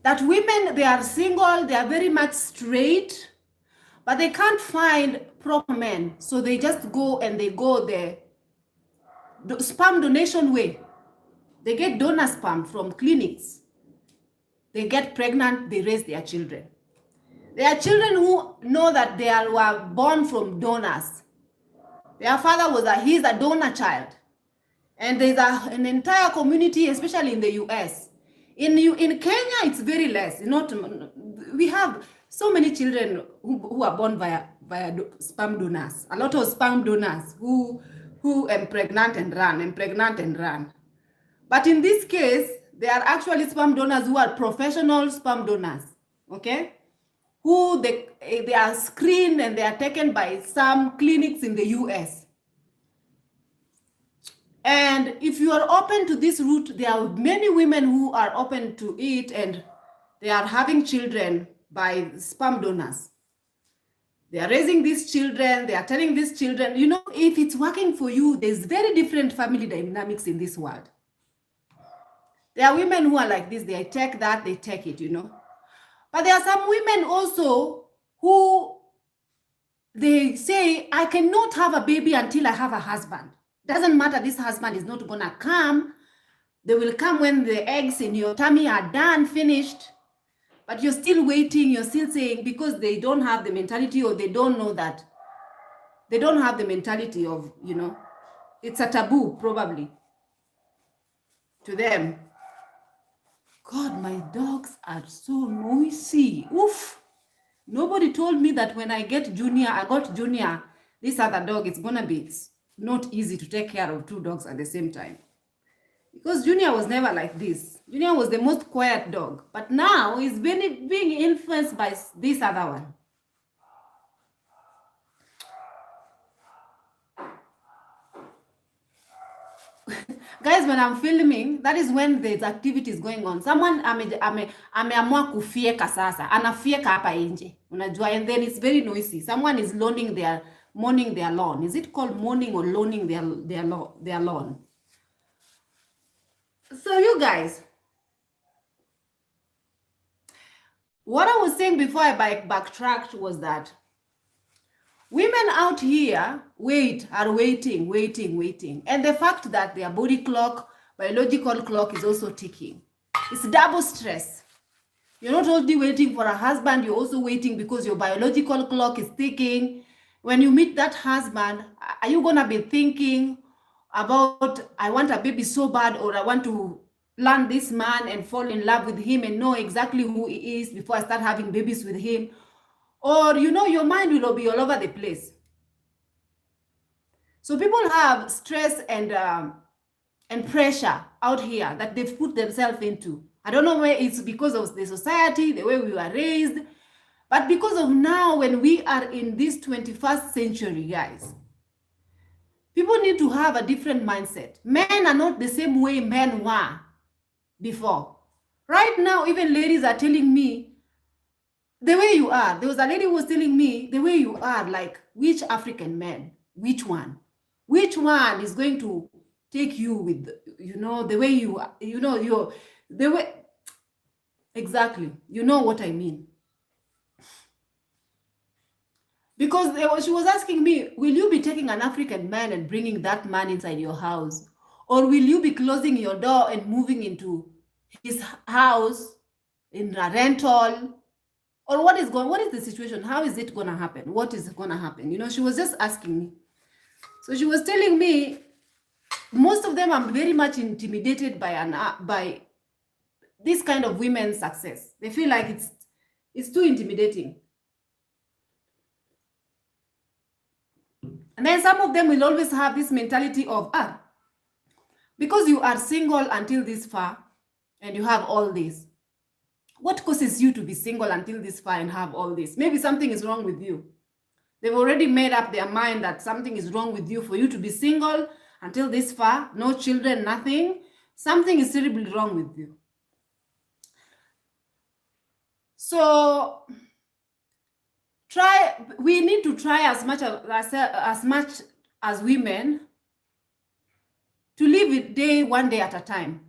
that women, they are single, they are very much straight, but they can't find proper men. So they just go and they go the sperm donation way. They get donor sperm from clinics. They get pregnant, they raise their children. There are children who know that they were born from donors. Their father he's a donor child. And there's an entire community, especially in the US. In Kenya, it's very less. We have so many children who are born via sperm donors. A lot of sperm donors who impregnate and run. But in this case, they are actually sperm donors who are professional sperm donors. Okay? Who they are screened and they are taken by some clinics in the US. And if you are open to this route, there are many women who are open to it and they are having children by sperm donors. They are raising these children, they are telling these children, if it's working for you, there's very different family dynamics in this world. There are women who are like this, they take that, they take it, But there are some women also who, they say, I cannot have a baby until I have a husband. Doesn't matter, this husband is not gonna come. They will come when the eggs in your tummy are done, finished. But you're still waiting, you're still saying, because they don't have the mentality, or they don't know that. They don't have the mentality of, it's a taboo, probably, to them. God, my dogs are so noisy. Oof. Nobody told me that when I got Junior, this other dog, it's gonna be not easy to take care of two dogs at the same time. Because Junior was never like this. Junior was the most quiet dog. But now he's being influenced by this other one. Guys, when I'm filming, that is when there's activities going on. Someone ameamua kufieka sasa. Anafieka hapa nje. Unajua, and then it's very noisy. Someone is mowing their lawn. Is it called mowing or loaning their lawn? So you guys, what I was saying before I backtracked was that women out here are waiting. And the fact that their body clock, biological clock is also ticking. It's double stress. You're not only waiting for a husband, you're also waiting because your biological clock is ticking. When you meet that husband, are you going to be thinking about, I want a baby so bad, or I want to learn this man and fall in love with him and know exactly who he is before I start having babies with him? Or, your mind will be all over the place. So people have stress and pressure out here that they've put themselves into. I don't know where it's because of the society, the way we were raised, but because of now, when we are in this 21st century, guys, people need to have a different mindset. Men are not the same way men were before. Right now, even ladies are telling me, the way you are. There was a lady who was telling me, the way you are, like, which African man? Which one? Which one is going to take you with, the way you are, the way, exactly, you know what I mean. Because she was asking me, will you be taking an African man and bringing that man inside your house? Or will you be closing your door and moving into his house in a rental? Or what is the situation? How is it going to happen? What is going to happen? She was just asking me. So she was telling me, most of them are very much intimidated by this kind of women's success. They feel like it's too intimidating. And then some of them will always have this mentality of, because you are single until this far and you have all this, What causes you to be single until this far and have all this? Maybe something is wrong with you. They've already made up their mind that something is wrong with you for you to be single until this far, no children, nothing. Something is terribly wrong with you. So we need to try as much as women to live it one day at a time.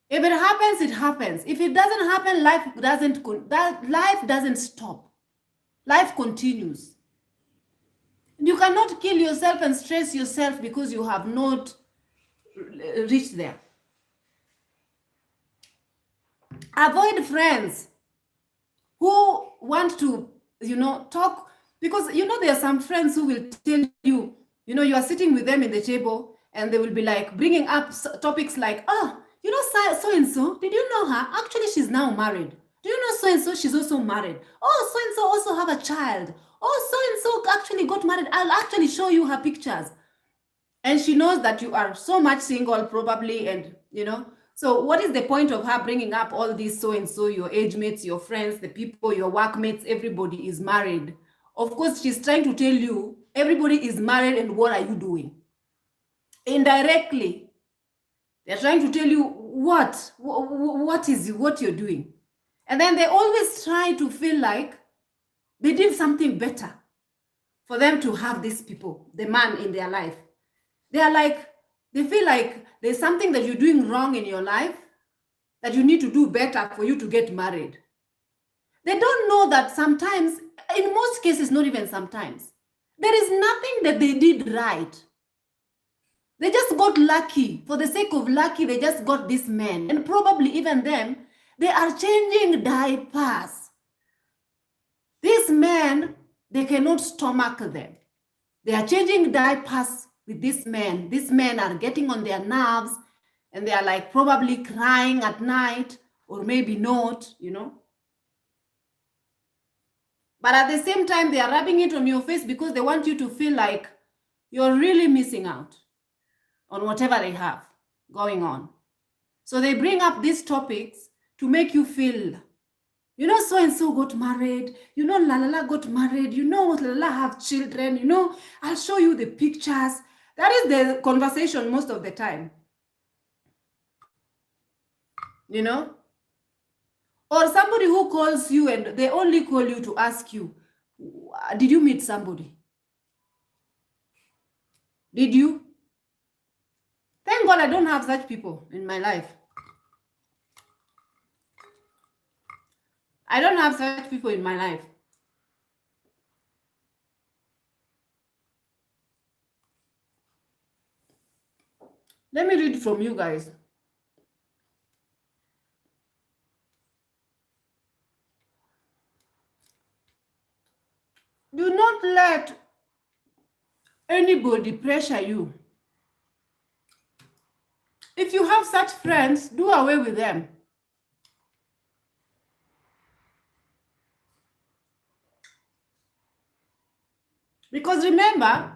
If it happens, it happens. If it doesn't happen, life doesn't stop. Life continues. You cannot kill yourself and stress yourself because you have not reached there. Avoid friends who want to, talk, because, there are some friends who will tell you, you are sitting with them in the table and they will be like bringing up topics like, oh, so-and-so, did you know her? Actually, she's now married. Do you know so-and-so? She's also married. Oh, so-and-so also have a child. Oh, so-and-so actually got married. I'll actually show you her pictures. And she knows that you are so much single probably, and, So what is the point of her bringing up all these so-and-so, your age mates, your friends, the people, your workmates, everybody is married? Of course, she's trying to tell you everybody is married and what are you doing? Indirectly, they're trying to tell you what you're doing. And then they always try to feel like they did something better for them to have these people, the man in their life. They feel like there's something that you're doing wrong in your life that you need to do better for you to get married. They don't know that sometimes, in most cases, not even sometimes, there is nothing that they did right. They just got lucky. For the sake of lucky, they just got this man. And probably even them, they are changing diapers. These men, they cannot stomach them. They are changing diapers with this man. These men are getting on their nerves and they are like probably crying at night or maybe not, But at the same time, they are rubbing it on your face because they want you to feel like you're really missing out on whatever they have going on. So they bring up these topics to make you feel, so-and-so got married, la got married, la have children, I'll show you the pictures. That is the conversation most of the time, Or somebody who calls you and they only call you to ask you, did you meet somebody? Did you? Thank God I don't have such people in my life. I don't have such people in my life. Let me read from you guys. Do not let anybody pressure you. If you have such friends, do away with them. Because remember,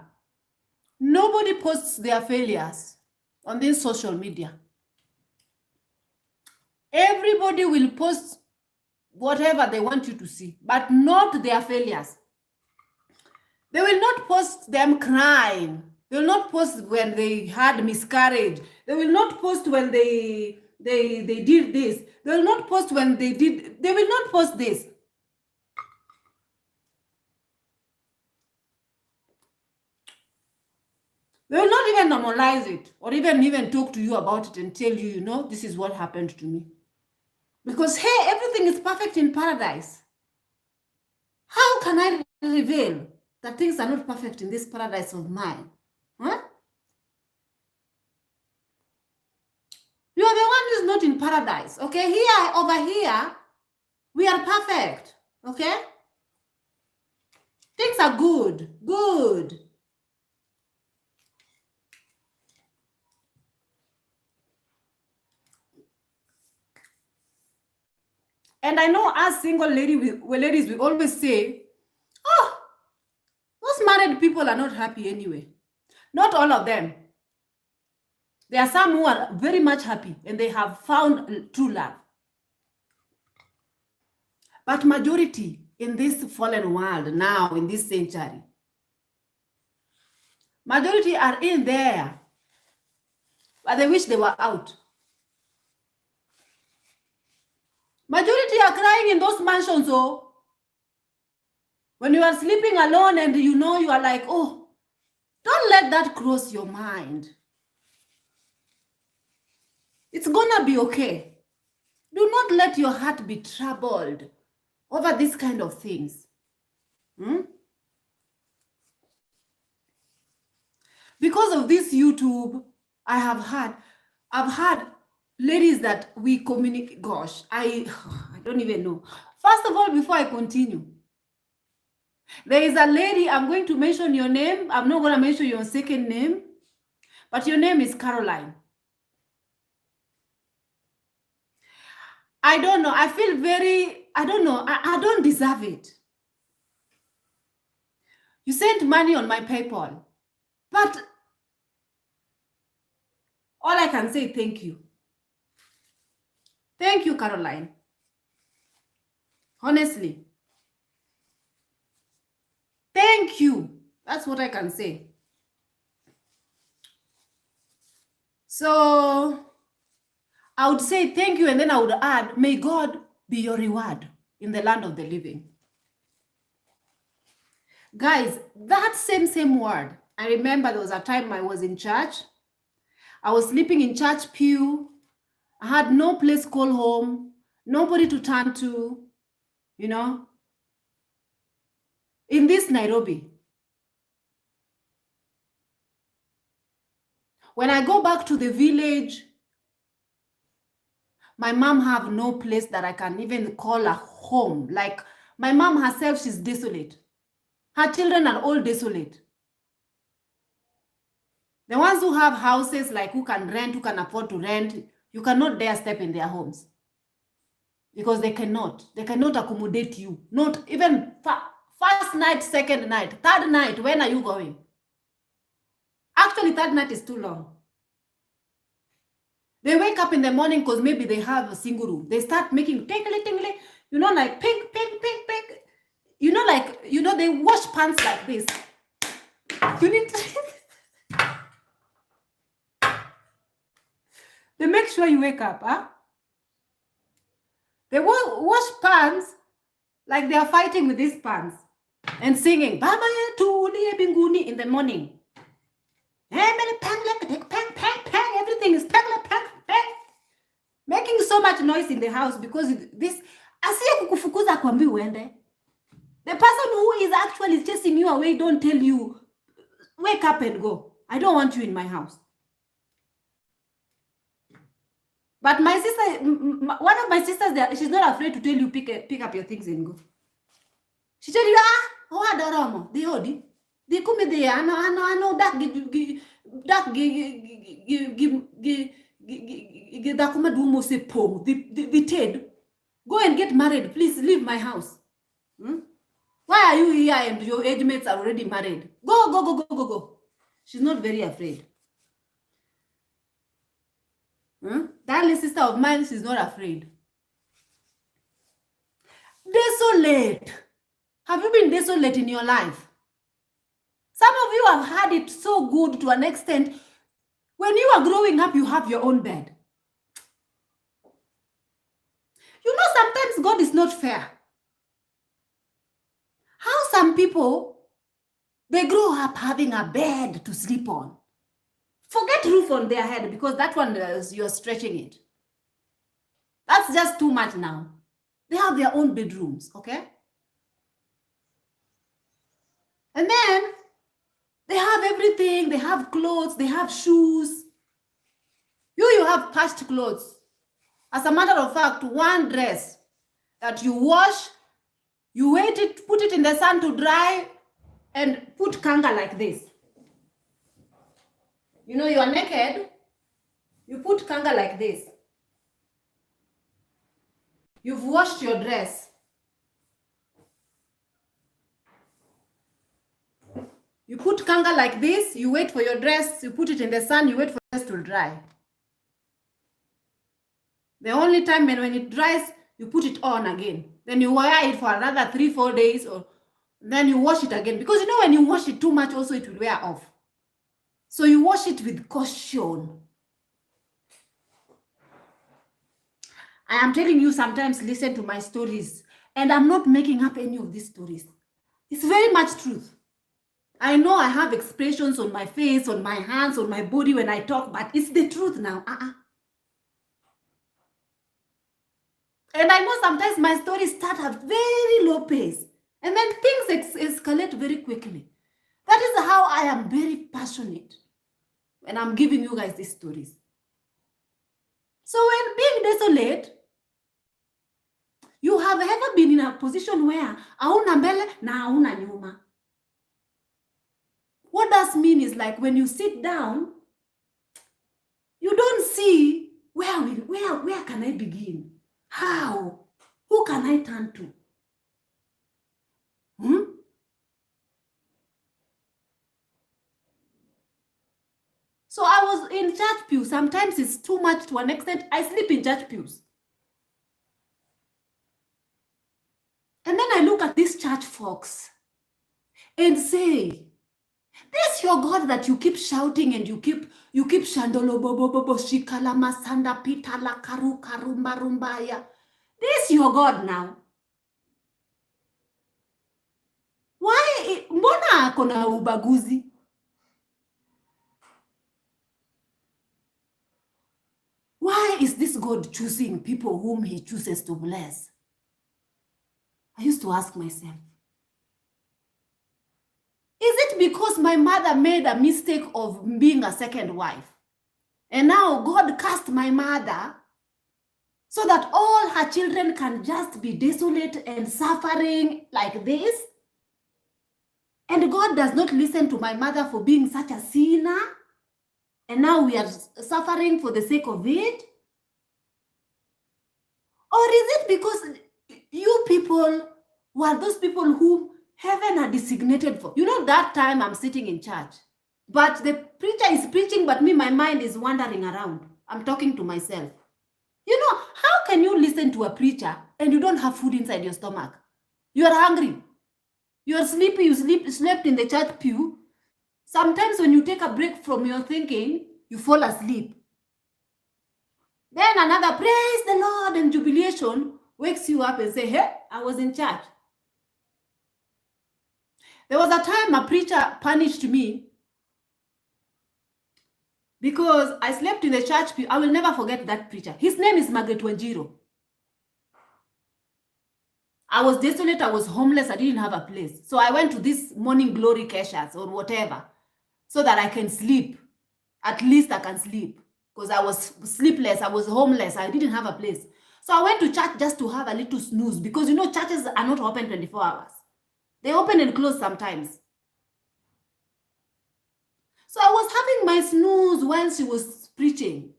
nobody posts their failures on this social media. Everybody will post whatever they want you to see, but not their failures. They will not post them crying. They will not post when they had miscarriage. They will not post when they did this. They will not post when they will not post this. They will not even normalize it or even talk to you about it and tell you, this is what happened to me. Because, hey, everything is perfect in paradise. How can I reveal that things are not perfect in this paradise of mine? Huh? You are the one who's not in paradise, okay? Over here, we are perfect, okay? Things are good. And I know as single ladies, we always say, oh, those married people are not happy anyway. Not all of them. There are some who are very much happy and they have found true love. But majority in this fallen world now, in this century, majority are in there, but they wish they were out. Majority are crying in those mansions, oh. When you are sleeping alone and you know you are like, oh, don't let that cross your mind. It's gonna be okay. Do not let your heart be troubled over these kind of things. Because of this YouTube, I've had ladies that we communicate. Gosh, I don't even know. First of all, before I continue, there is a lady, I'm going to mention your name. I'm not going to mention your second name, but your name is Caroline. I don't know. I feel I don't know. I don't deserve it. You sent money on my PayPal, but all I can say, thank you. Thank you, Caroline. Honestly. Thank you. That's what I can say. So I would say thank you, and then I would add, may God be your reward in the land of the living. Guys, that same word. I remember there was a time I was in church. I was sleeping in church pew. I had no place called home, nobody to turn to, you know, in this Nairobi. When I go back to the village, my mom have no place that I can even call a home. Like my mom herself, she's desolate. Her children are all desolate. The ones who have houses, like who can rent, who can afford to rent, you cannot dare step in their homes. Because they cannot accommodate you. Not even first night, second night, third night, when are you going? Actually, third night is too long. They wake up in the morning because maybe they have a single room. They start making tingly, you know, like pink. You know, like, you know, they wash pants like this. You need to... They make sure you wake up, huh? They wash pants like they are fighting with these pants and singing Baba Binguni in the morning. Everything is making so much noise in the house because this the person who is actually chasing you away don't tell you, wake up and go. I don't want you in my house. But my sister, one of my sisters, she's not afraid to tell you, pick up your things and go. She tell you, oh, Adoramo, the Odi, they come there, I know that the Ted. Go and get married, please leave my house. Why are you here and your age mates are already married? Go. She's not very afraid. That little sister of mine, she's not afraid. Desolate. Have you been desolate in your life? Some of you have had it so good to an extent. When you are growing up, you have your own bed. You know, sometimes God is not fair. How some people, they grow up having a bed to sleep on. Forget roof on their head, because that one, you're stretching it. That's just too much now. They have their own bedrooms, okay? And then they have everything. They have clothes. They have shoes. You have patched clothes. As a matter of fact, one dress that you wash, you wait it, put it in the sun to dry, and put kanga like this. You know, you are naked, you put kanga like this. You've washed your dress. You put kanga like this, you wait for your dress, you put it in the sun, you wait for the dress to dry. The only time when it dries, you put it on again. Then you wear it for another 3-4 days, or then you wash it again. Because when you wash it too much also, it will wear off. So you wash it with caution. I am telling you, sometimes listen to my stories, and I'm not making up any of these stories. It's very much truth. I know I have expressions on my face, on my hands, on my body when I talk, but it's the truth now. And I know sometimes my stories start at very low pace, and then things escalate very quickly. That is how I am very passionate when I'm giving you guys these stories. So when being desolate, you have ever been in a position where hauna mbele na hauna nyuma. What does mean is, like, when you sit down, you don't see where can I begin? How? Who can I turn to? So I was in church pew. Sometimes it's too much to an extent. I sleep in church pews. And then I look at these church folks and say, this your God that you keep shouting and you keep shandolo bobo shikala masanda pitala karu karumba rumbaya. This your God now. Why? Mbona akona ubaguzi? Why is this God choosing people whom he chooses to bless? I used to ask myself, is it because my mother made a mistake of being a second wife? And now God cast my mother so that all her children can just be desolate and suffering like this? And God does not listen to my mother for being such a sinner? And now we are suffering for the sake of it? Or is it because you people were those people who heaven had designated for? That time I'm sitting in church, but the preacher is preaching, but my mind is wandering around. I'm talking to myself. How can you listen to a preacher and you don't have food inside your stomach? You are hungry. You are sleepy. You slept in the church pew. Sometimes when you take a break from your thinking, you fall asleep. Then another praise the Lord and jubilation wakes you up and say, hey, I was in church. There was a time a preacher punished me because I slept in the church pew. I will never forget that preacher. His name is Margaret Wanjiro. I was desolate. I was homeless. I didn't have a place. So I went to this morning glory keshas or whatever so that I can sleep. At least I can sleep. Because I was sleepless, I was homeless, I didn't have a place. So I went to church just to have a little snooze, because churches are not open 24 hours. They open and close sometimes. So I was having my snooze when she was preaching.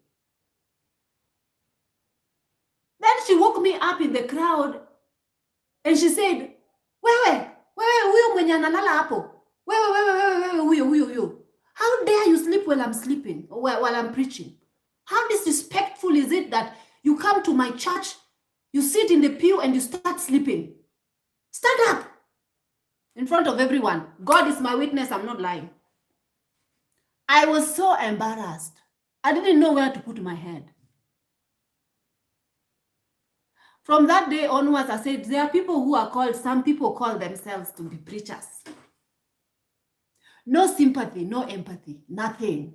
Then she woke me up in the crowd and she said, wewe, huyo mwenye analala hapo. Wewe, huyo. How dare you sleep while I'm sleeping, or while I'm preaching? How disrespectful is it that you come to my church, you sit in the pew and you start sleeping? Stand up in front of everyone. God is my witness, I'm not lying. I was so embarrassed. I didn't know where to put my head. From that day onwards, I said, there are people who are called, some people call themselves to be preachers. No sympathy, no empathy, nothing.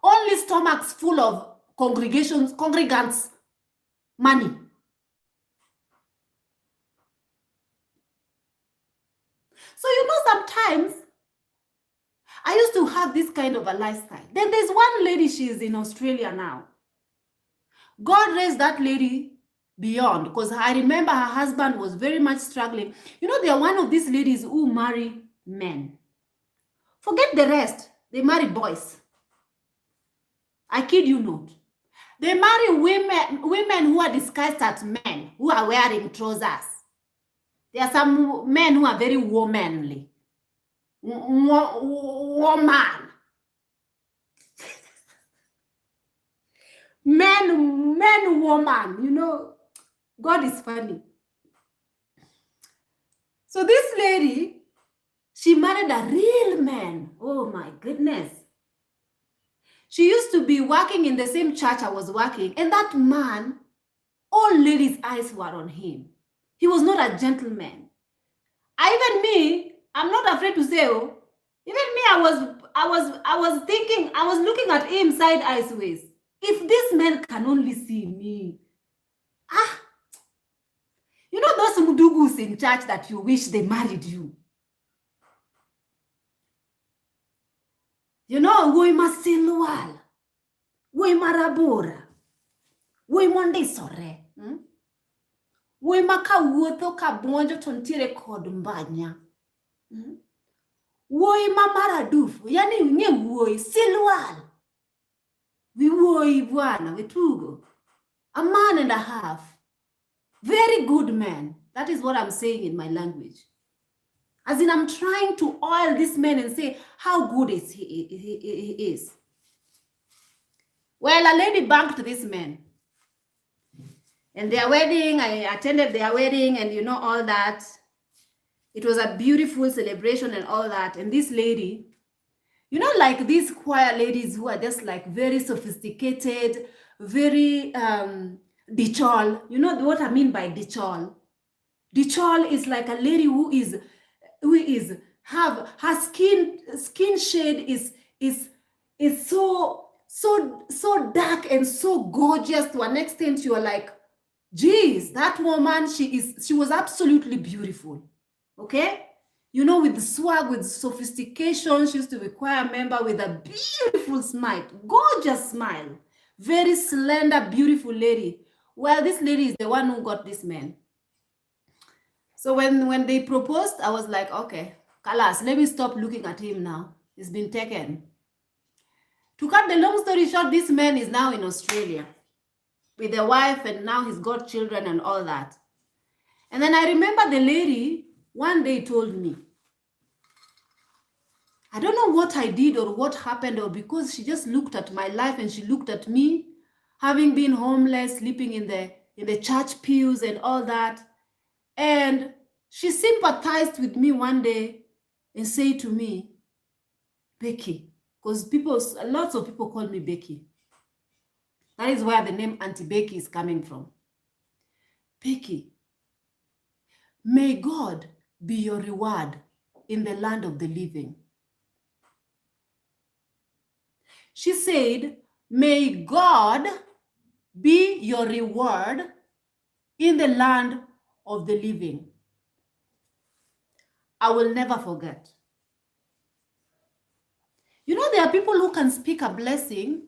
Only stomachs full of congregants, money. So sometimes I used to have this kind of a lifestyle. Then there's one lady, she is in Australia now. God raised that lady beyond, because I remember her husband was very much struggling. They are one of these ladies who marry men. Forget the rest. They marry boys. I kid you not. They marry women who are disguised as men, who are wearing trousers. There are some men who are very womanly. Woman. Men, woman, you know, God is funny. So this lady, she married a real man. Oh my goodness. She used to be working in the same church I was working, and that man, all ladies' eyes were on him. He was not a gentleman. Even me, I'm not afraid to say, oh, even me, I was thinking, I was looking at him side eyes ways. If this man can only see me, you know those mudugus in church that you wish they married you. You know, woi masilwal, woi marabora, woi mondisore, woi makawuotho kabonjo to ntiere kod mbanya. Woi mamaradufu, yani nge woi silwal. We woi bwana, we tugo. A man and a half. Very good man. That is what I'm saying in my language. As in, I'm trying to oil this man and say how good is he is. Well, a lady banked this man. And their wedding, I attended their wedding and you know all that. It was a beautiful celebration and all that. And this lady, you know, like these choir ladies who are just like very sophisticated, very dichol. You know what I mean by dichol? Dichol is like a lady who is have her skin shade is so dark and so gorgeous to an extent you are like, geez, that woman, she was absolutely beautiful. Okay? You know, with the swag, with sophistication, she used to be a choir member with a beautiful smile, gorgeous smile, very slender, beautiful lady. Well, this lady is the one who got this man. So when they proposed, I was like, okay, Kalas, let me stop looking at him now. He's been taken. To cut the long story short, this man is now in Australia with a wife, and now he's got children and all that. And then I remember the lady one day told me, I don't know what I did or what happened, or because she just looked at my life and she looked at me, having been homeless, sleeping in the church pews and all that. And she sympathized with me one day and said to me, Becky, because lots of people call me Becky. That is where the name Auntie Becky is coming from. Becky, may God be your reward in the land of the living. She said, may God be your reward in the land of the living. I will never forget. You know, there are people who can speak a blessing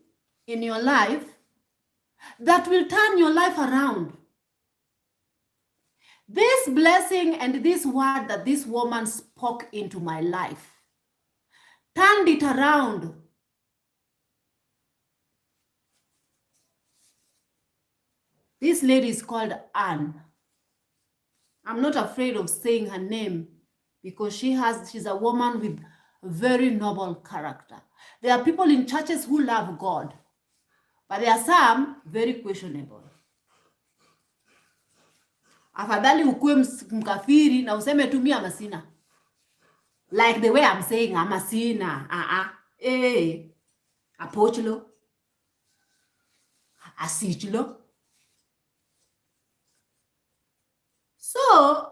in your life that will turn your life around. This blessing and this word that this woman spoke into my life turned it around. This lady is called Anne. I'm not afraid of saying her name because she's a woman with very noble character. There are people in churches who love God, but there are some very questionable. Afadhali ukue mkafiri na useme tu mimi amasina. Like the way I'm saying amasina. Apochlo. Asichlo. So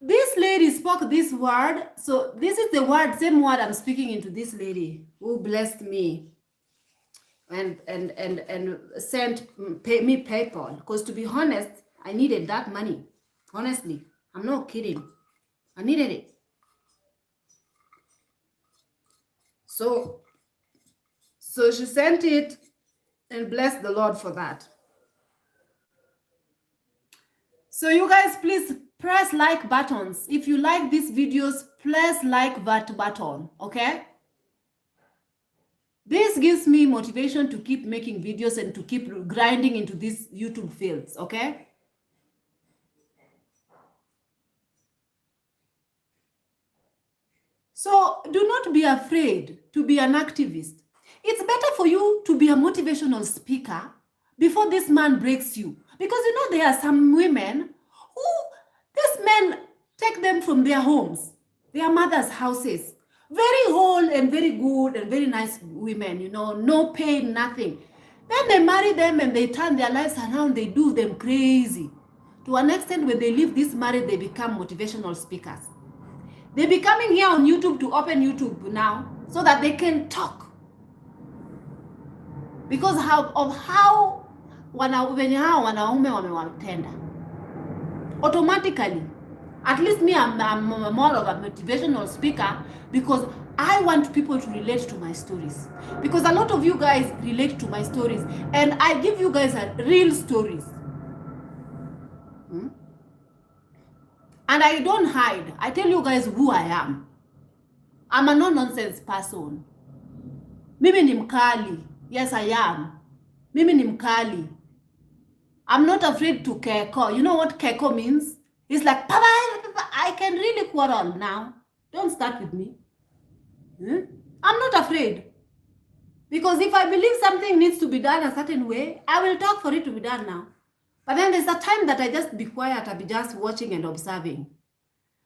this lady spoke this word. So this is the word, same word I'm speaking into this lady who blessed me and sent me PayPal. Because to be honest, I needed that money. Honestly, I'm not kidding. I needed it. So she sent it and blessed the Lord for that. So you guys, please press like buttons. If you like these videos, press like that button, okay? This gives me motivation to keep making videos and to keep grinding into these YouTube fields, okay? So do not be afraid to be an activist. It's better for you to be a motivational speaker before this man breaks you. Because you know, there are some women who, this men take them from their homes, their mothers' houses. Very whole and very good and very nice women, you know, no pain, nothing. Then they marry them and they turn their lives around, they do them crazy. To an extent, when they leave this marriage, they become motivational speakers. They be coming here on YouTube to open YouTube now so that they can talk. Because of how wenye hao wanaume wamewatenda. Automatically, at least me, I'm more of a motivational speaker because I want people to relate to my stories. Because a lot of you guys relate to my stories and I give you guys real stories. And I don't hide. I tell you guys who I am. I'm a no-nonsense person. Mimi ni mkali. Yes, I am. Mimi ni mkali. I'm not afraid to keko. You know what keko means? It's like, Papa, I can really quarrel now. Don't start with me. I'm not afraid. Because if I believe something needs to be done a certain way, I will talk for it to be done now. But then there's a time that I just be quiet, I'll be just watching and observing.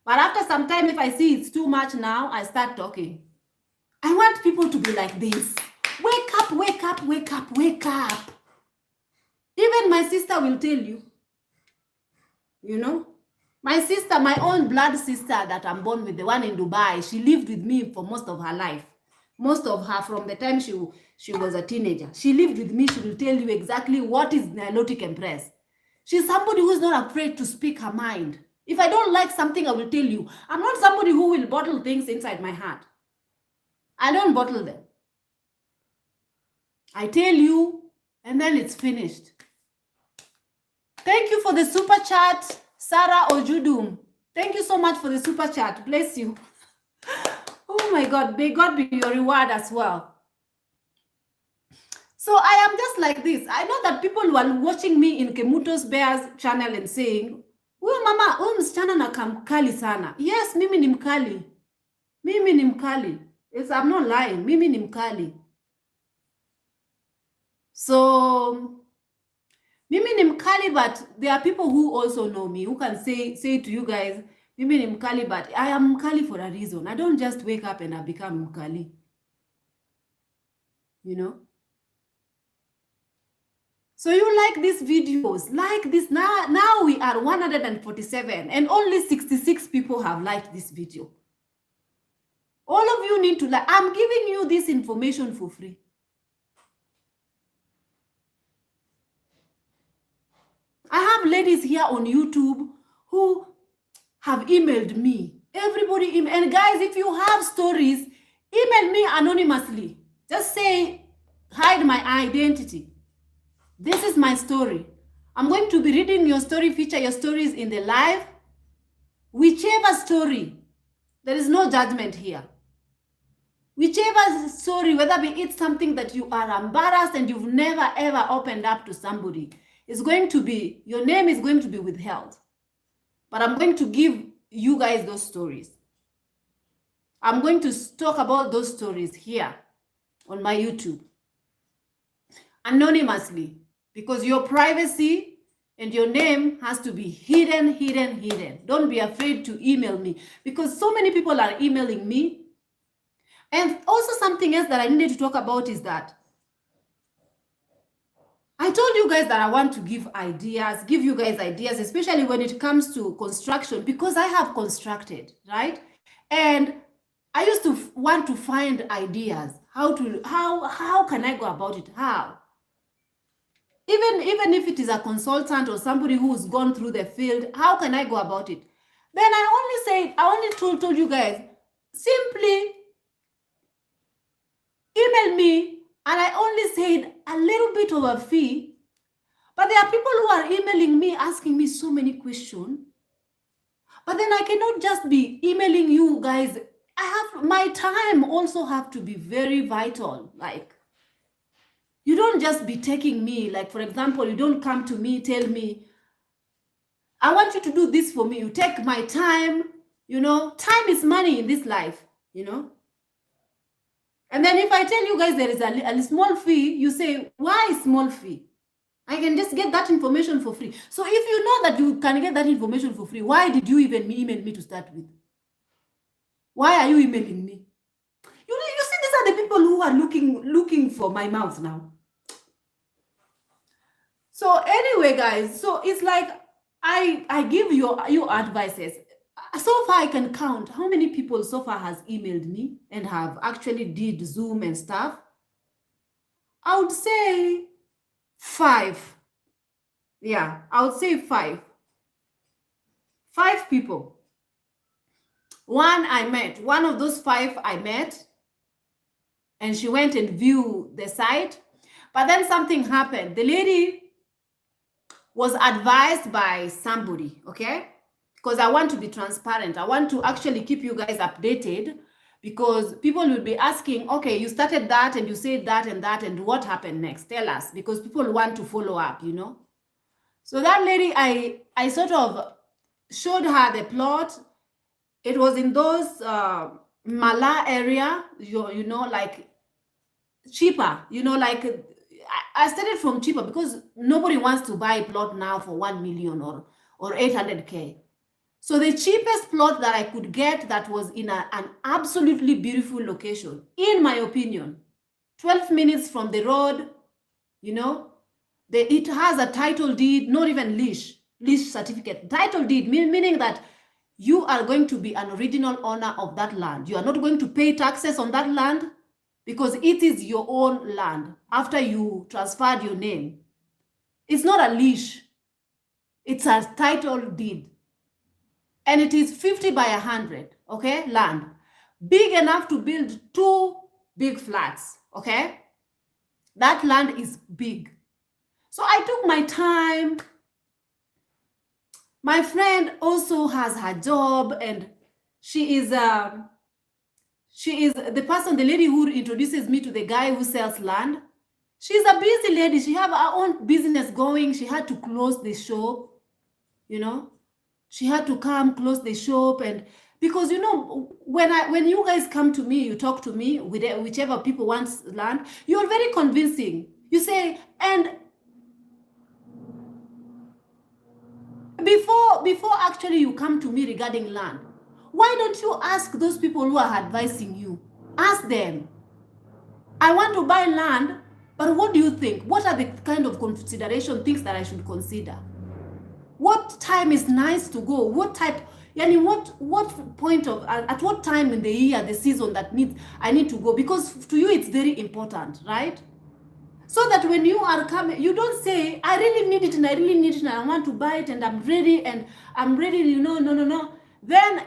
But after some time, if I see it's too much now, I start talking. I want people to be like this. Wake up, wake up, wake up, wake up. Even my sister will tell you. You know? My sister, my own blood sister that I'm born with, the one in Dubai, she lived with me for most of her life. Most of her, from the time she was a teenager. She lived with me, she will tell you exactly what is Nilotic Empress. She's somebody who's not afraid to speak her mind. If I don't like something, I will tell you. I'm not somebody who will bottle things inside my heart. I don't bottle them. I tell you, and then it's finished. Thank you for the super chat, Sarah Ojudum. Thank you so much for the super chat. Bless you. Oh my God, may God be your reward as well. So I am just like this. I know that people were watching me in Kemuto's Bears channel and saying, "Huyo mama, huyo msichana anakaa mkali sana." Yes, mimi ni mkali. Mimi ni mkali. Yes, I'm not lying. Mimi ni mkali. So, mimi ni mkali, but there are people who also know me, who can say to you guys, mimi ni mkali, but I am mkali for a reason. I don't just wake up and I become mkali. You know? So you like these videos, like this. Now we are 147 and only 66 people have liked this video. All of you need to like. I'm giving you this information for free. I have ladies here on YouTube who have emailed me. Everybody, and guys, if you have stories, email me anonymously. Just say, hide my identity. This is my story. I'm going to be reading your story, feature your stories in the live. Whichever story, there is no judgment here. Whichever story, whether it's something that you are embarrassed and you've never ever opened up to somebody, is going to be, your name is going to be withheld. But I'm going to give you guys those stories. I'm going to talk about those stories here on my YouTube. Anonymously. Because your privacy and your name has to be hidden, hidden, hidden. Don't be afraid to email me. Because so many people are emailing me. And also something else that I needed to talk about is that I told you guys that I want to give you guys ideas, especially when it comes to construction, because I have constructed, right? And I used to want to find ideas. How can I go about it? How? Even if it is a consultant or somebody who's gone through the field, how can I go about it? Then I only told you guys, simply email me, and I only said a little bit of a fee. But there are people who are emailing me, asking me so many questions. But then I cannot just be emailing you guys. My time also have to be very vital. Like, you don't just be taking me, like, for example, you don't come to me, tell me, I want you to do this for me. You take my time, you know. Time is money in this life, you know. And then if I tell you guys there is a small fee, you say, why small fee? I can just get that information for free. So if you know that you can get that information for free, why did you even email me to start with? Why are you emailing me? You see, these are the people who are looking for my mouth now. So anyway, guys, so it's like I give you advices. So far I can count how many people so far has emailed me and have actually did Zoom and stuff. I would say 5. Yeah, I would say 5. 5 people. One I met. One of those 5 I met, and she went and viewed the site. But then something happened. The lady was advised by somebody, okay? Because I want to be transparent. I want to actually keep you guys updated, because people will be asking, okay, you started that and you said that, and what happened next? Tell us, because people want to follow up, you know? So that lady, I sort of showed her the plot. It was in those Mala area, you know, like cheaper, you know, like I started from cheaper because nobody wants to buy a plot now for 1 million or 800K. So the cheapest plot that I could get that was in an absolutely beautiful location, in my opinion, 12 minutes from the road, you know, it has a title deed, not even lease certificate. Title deed, meaning that you are going to be an original owner of that land. You are not going to pay taxes on that land because it is your own land after you transferred your name. It's not a lease. It's a title deed. And it is 50 by 100, okay, land. Big enough to build 2 big flats, okay? That land is big. So I took my time. My friend also has her job, and she is the person, the lady who introduces me to the guy who sells land. She's a busy lady. She have her own business going. She had to close the shop, you know. She had to come close the shop, and because you know, when you guys come to me, you talk to me with whichever people wants land, you're very convincing. You say, and before actually you come to me regarding land, why don't you ask those people who are advising you? Ask them, I want to buy land, but what do you think? What are the kind of consideration things that I should consider? What time is nice to go? What type, yani what point of, at what time in the year, the season that I need to go? Because to you it's very important, right? So that when you are coming, you don't say, I really need it and I really need it and I want to buy it and I'm ready, you know, no. Then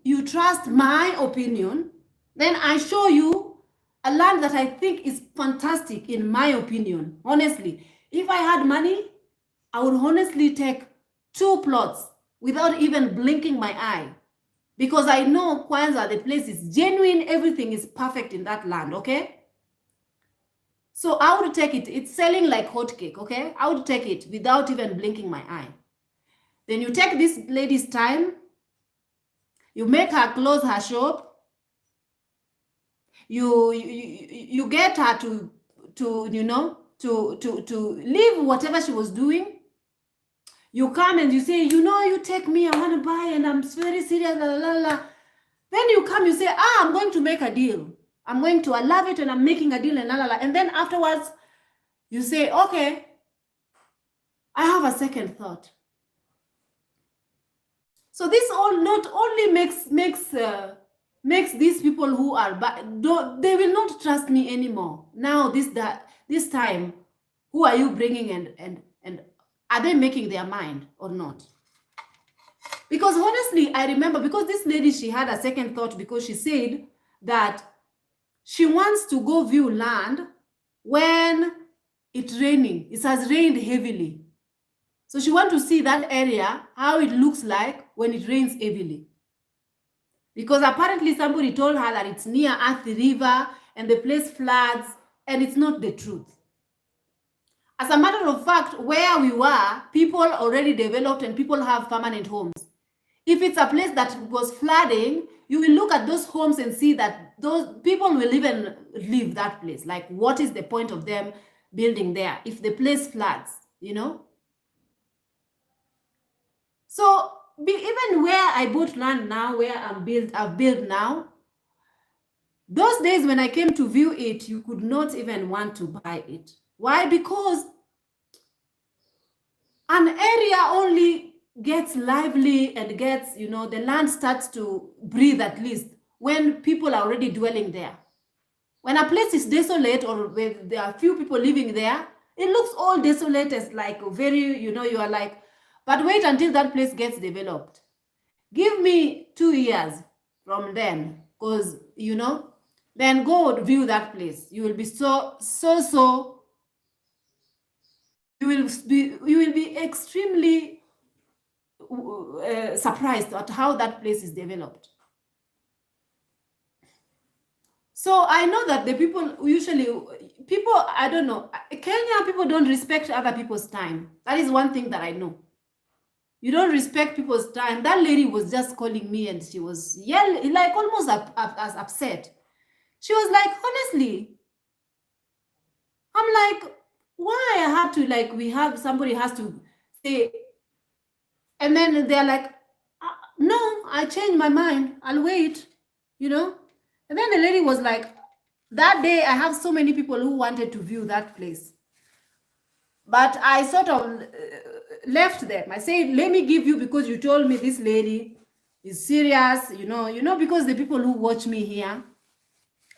you trust my opinion. Then I show you a land that I think is fantastic in my opinion. Honestly, if I had money, I would honestly take 2 plots without even blinking my eye. Because I know Kwanzaa, the place is genuine, everything is perfect in that land, okay? So I would take it. It's selling like hotcake, okay? I would take it without even blinking my eye. Then you take this lady's time, you make her close her shop, you get her to you know, to leave whatever she was doing. You come and you say, you know, you take me, I want to buy, and I'm very serious, la, la, la. Then you come, you say, I'm going to make a deal. I love it, and I'm making a deal, and la, la, la. And then afterwards, you say, okay, I have a second thought. So this all not only makes these people who are bad, they will not trust me anymore. Now this time, who are you bringing, and are they making their mind or not? Because honestly, I remember, because this lady, she had a second thought, because she said that she wants to go view land when it's raining. It has rained heavily. So she wants to see that area, how it looks like when it rains heavily. Because apparently somebody told her that it's near Athi River and the place floods, and it's not the truth. As a matter of fact, where we were, people already developed and people have permanent homes. If it's a place that was flooding, you will look at those homes and see that those people will even leave that place. Like, what is the point of them building there if the place floods, you know? So even where I bought land now, where I've built now, those days when I came to view it, you could not even want to buy it. Why? Because an area only gets lively and gets, you know, the land starts to breathe at least when people are already dwelling there. When a place is desolate or where there are few people living there, it looks all desolate as like very, you know, you are like, but wait until that place gets developed. Give me 2 years from then, because, you know, then go view that place. You will be you will be extremely surprised at how that place is developed. So I know that the people I don't know, Kenya people don't respect other people's time. That is one thing that I know. You don't respect people's time. That lady was just calling me and she was yelling, like almost as upset. She was like, honestly, I'm like, why I have to, like, somebody has to say, and then they're like, no, I changed my mind. I'll wait, you know? And then the lady was like, that day I have so many people who wanted to view that place. But I sort of left them. I said, let me give you, because you told me this lady is serious, you know, because the people who watch me here,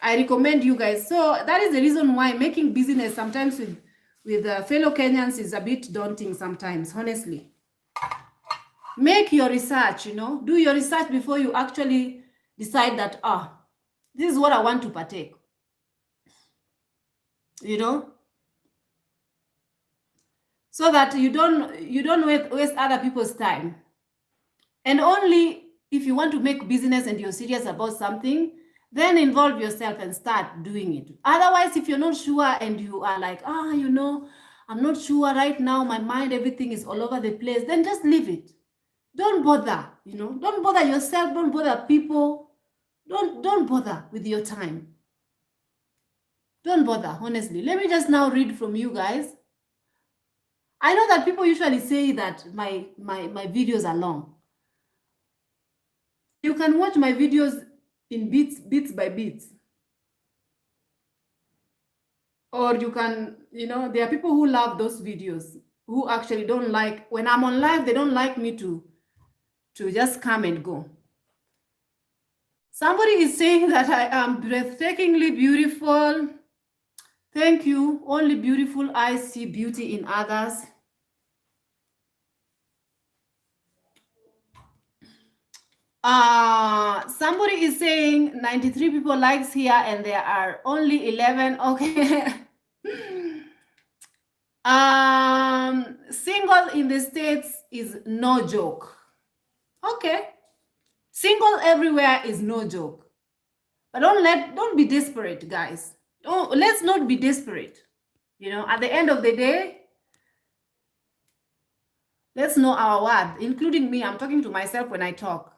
I recommend you guys. So that is the reason why making business sometimes with fellow Kenyans is a bit daunting sometimes, honestly. Make your research, you know, do your research before you actually decide that, this is what I want to partake, you know, so that you don't waste other people's time. And only if you want to make business and you're serious about something, then involve yourself and start doing it. Otherwise, if you're not sure and you are like, you know, I'm not sure right now, my mind, everything is all over the place, then just leave it. Don't bother, you know, don't bother yourself, don't bother people, don't bother with your time. Don't bother, honestly. Let me just now read from you guys. I know that people usually say that my videos are long. You can watch my videos in bits by bits. Or you can, you know, there are people who love those videos, who actually don't like, when I'm on live, they don't like me to just come and go. Somebody is saying that I am breathtakingly beautiful. Thank you. Only beautiful eyes see beauty in others. Somebody is saying 93 people likes here and there are only 11. Okay. Single in the States is no joke. Okay. Single everywhere is no joke. But don't be desperate, guys. Let's not be desperate. You know, at the end of the day, let's know our worth, including me. I'm talking to myself when I talk.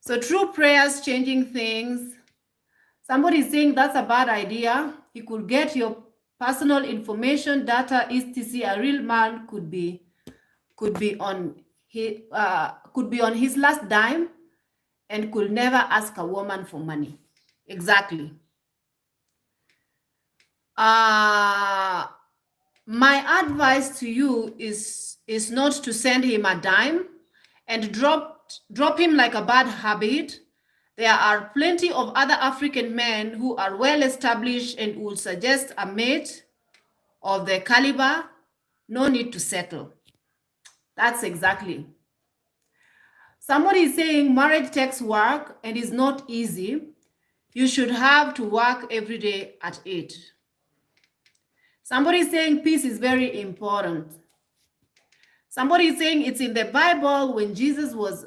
So true prayers changing things. Somebody is saying that's a bad idea. You could get your personal information, data, etc. A real man could be on his last dime and could never ask a woman for money. Exactly. My advice to you is not to send him a dime and drop him like a bad habit. There are plenty of other African men who are well established and will suggest a mate of their caliber. No need to settle. That's exactly. Somebody is saying marriage takes work and is not easy. You should have to work every day at 8. Somebody is saying peace is very important. Somebody is saying it's in the Bible. When Jesus was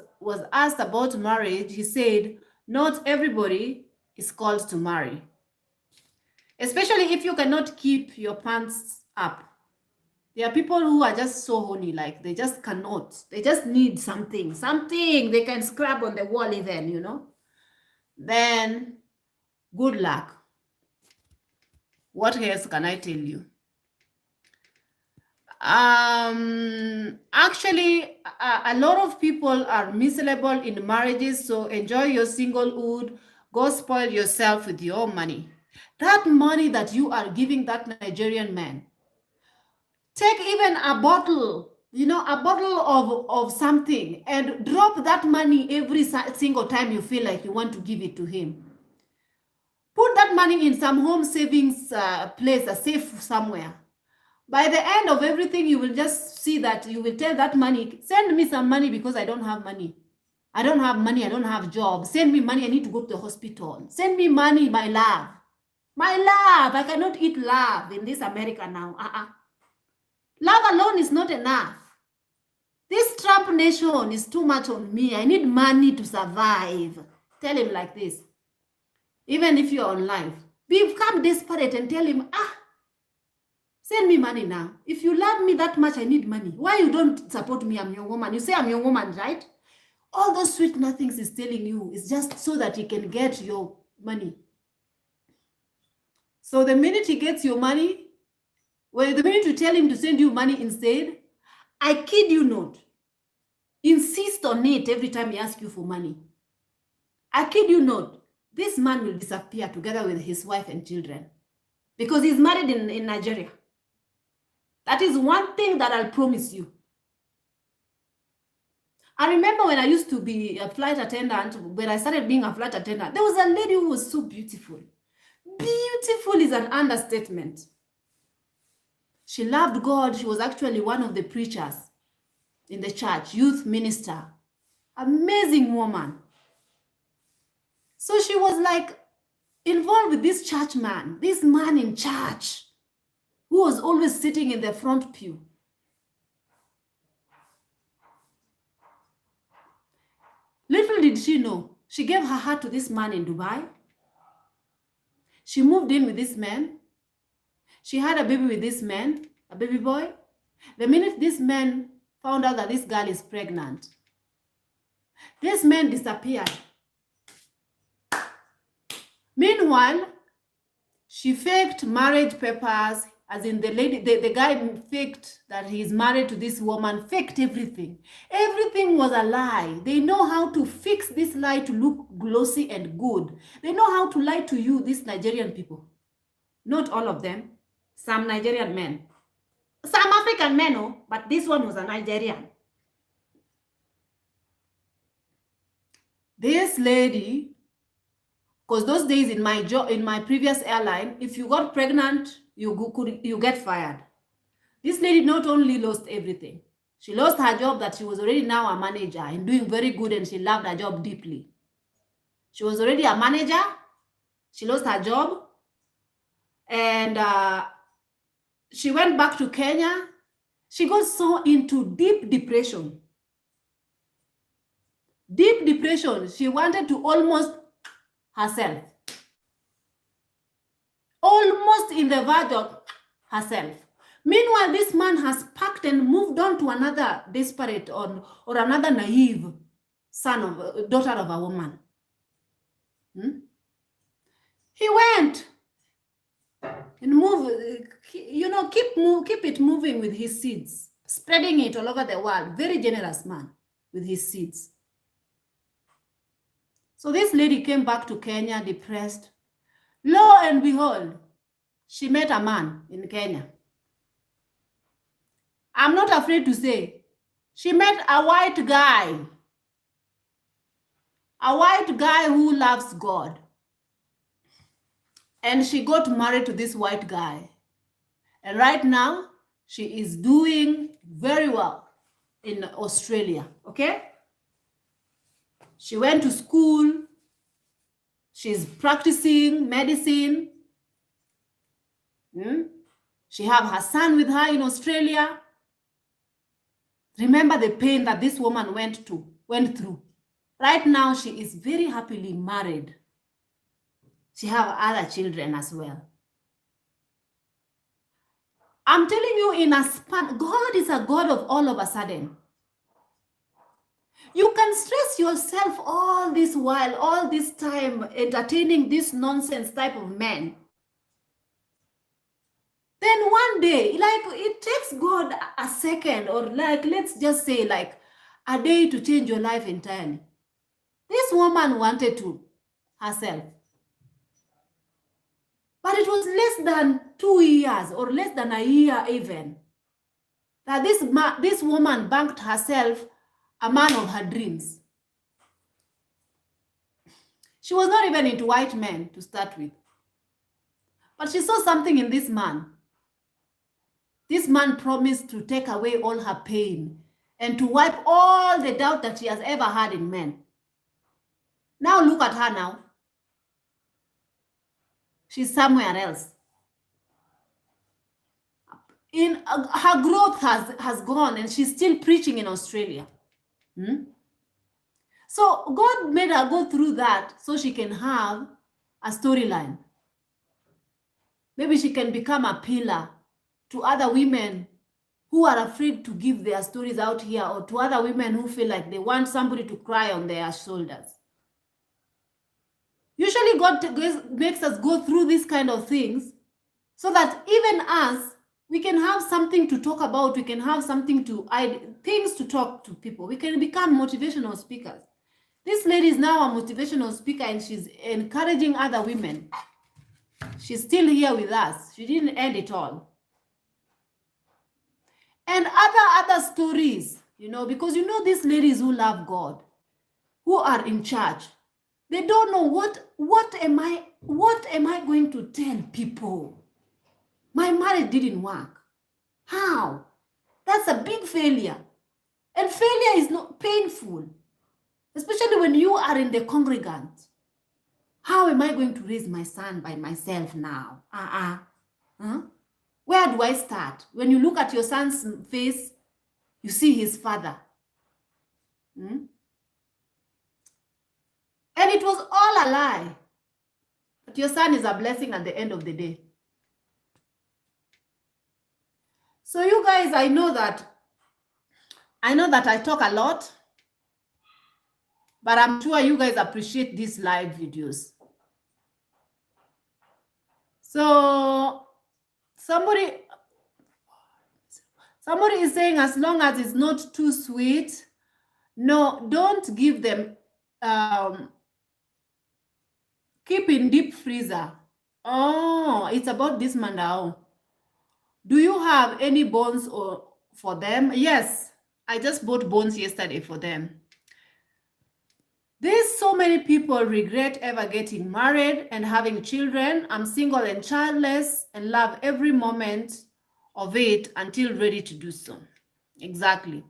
asked about marriage, he said, not everybody is called to marry. Especially if you cannot keep your pants up. There are people who are just so horny, like they just cannot. They just need something they can scrap on the wall even, you know. then good luck. What else can I tell you? Actually, a lot of people are miserable in marriages, so enjoy your singlehood. Go spoil yourself with your money. That money that you are giving that Nigerian man, take even a bottle, a bottle of something, and drop that money every single time you feel like you want to give it to him. Put that money in some home savings place, a safe somewhere. By the end of everything, you will just see that you will tell that money, send me some money because I don't have money. I don't have money. I don't have job. Send me money. I need to go to the hospital. Send me money, my love. My love. I cannot eat love in this America now. Love alone is not enough. This Trump nation is too much on me. I need money to survive. Tell him like this. Even if you're on live, become desperate and tell him, send me money now. If you love me that much, I need money. Why you don't support me? I'm your woman. You say I'm your woman, right? All those sweet nothings is telling you is just so that he can get your money. So the minute he gets your money, well, the minute you tell him to send you money instead, I kid you not, insist on it every time he asks you for money. I kid you not, this man will disappear together with his wife and children because he's married in Nigeria. That is one thing that I'll promise you. I remember when I used to be a flight attendant, when I started being a flight attendant, there was a lady who was so beautiful. Beautiful is an understatement. She loved God. She was actually one of the preachers in the church, youth minister. Amazing woman. So she was like involved with this church man, this man in church, who was always sitting in the front pew. Little did she know, she gave her heart to this man in Dubai. She moved in with this man. She had a baby with this man, a baby boy. The minute this man found out that this girl is pregnant, this man disappeared. Meanwhile, she faked marriage papers, as in the guy faked that he's married to this woman, faked everything. Everything was a lie. They know how to fix this lie to look glossy and good. They know how to lie to you, these Nigerian people. Not all of them. Some Nigerian men. Some African men, oh, but this one was a Nigerian. This lady, because those days in my job, in my previous airline, if you got pregnant, you get fired. This lady not only lost everything, she lost her job that she was already now a manager and doing very good, and she loved her job deeply. She was already a manager. She lost her job, and she went back to Kenya. She got so into deep depression. Deep depression. She wanted to almost herself. Almost in the verge of herself. Meanwhile, this man has packed and moved on to another desperate or another naive daughter of a woman. He went and moved, keep it moving with his seeds, spreading it all over the world. Very generous man with his seeds. So this lady came back to Kenya depressed. Lo and behold, she met a man in Kenya. I'm not afraid to say, she met a white guy. A white guy who loves God. And she got married to this white guy. And right now, she is doing very well in Australia, okay? She went to school. She's practicing medicine. She have her son with her in Australia. Remember the pain that this woman went through. Right now, she is very happily married. She have other children as well. I'm telling you, in a span, God is a God of all of a sudden. You can stress yourself all this while, all this time, entertaining this nonsense type of men. Then one day, like it takes God a second, or like let's just say like a day to change your life entirely. This woman wanted to herself. But it was less than 2 years or less than a year even that this woman banked herself a man of her dreams. She was not even into white men to start with. But she saw something in this man. This man promised to take away all her pain and to wipe all the doubt that she has ever had in men. Now look at her now. She's somewhere else. Her growth has gone, and she's still preaching in Australia. So God made her go through that so she can have a storyline. Maybe she can become a pillar to other women who are afraid to give their stories out here, or to other women who feel like they want somebody to cry on their shoulders. Usually God makes us go through these kind of things so that even us, we can have something to talk about. We can have something things to talk to people. We can become motivational speakers. This lady is now a motivational speaker, and she's encouraging other women. She's still here with us. She didn't end it all. And other stories, because these ladies who love God, who are in church, they don't know what am I going to tell people? My marriage didn't work. How? That's a big failure. And failure is not painful, especially when you are in the congregant. How am I going to raise my son by myself now? Where do I start? When you look at your son's face, you see his father. And it was all a lie. But your son is a blessing at the end of the day. So you guys, I know that I talk a lot, but I'm sure you guys appreciate these live videos. So somebody is saying, as long as it's not too sweet, no, don't give them, keep in deep freezer. Oh, it's about this mandao. Do you have any bones for them? Yes, I just bought bones yesterday for them. There's so many people regret ever getting married and having children. I'm single and childless and love every moment of it until ready to do so. Exactly.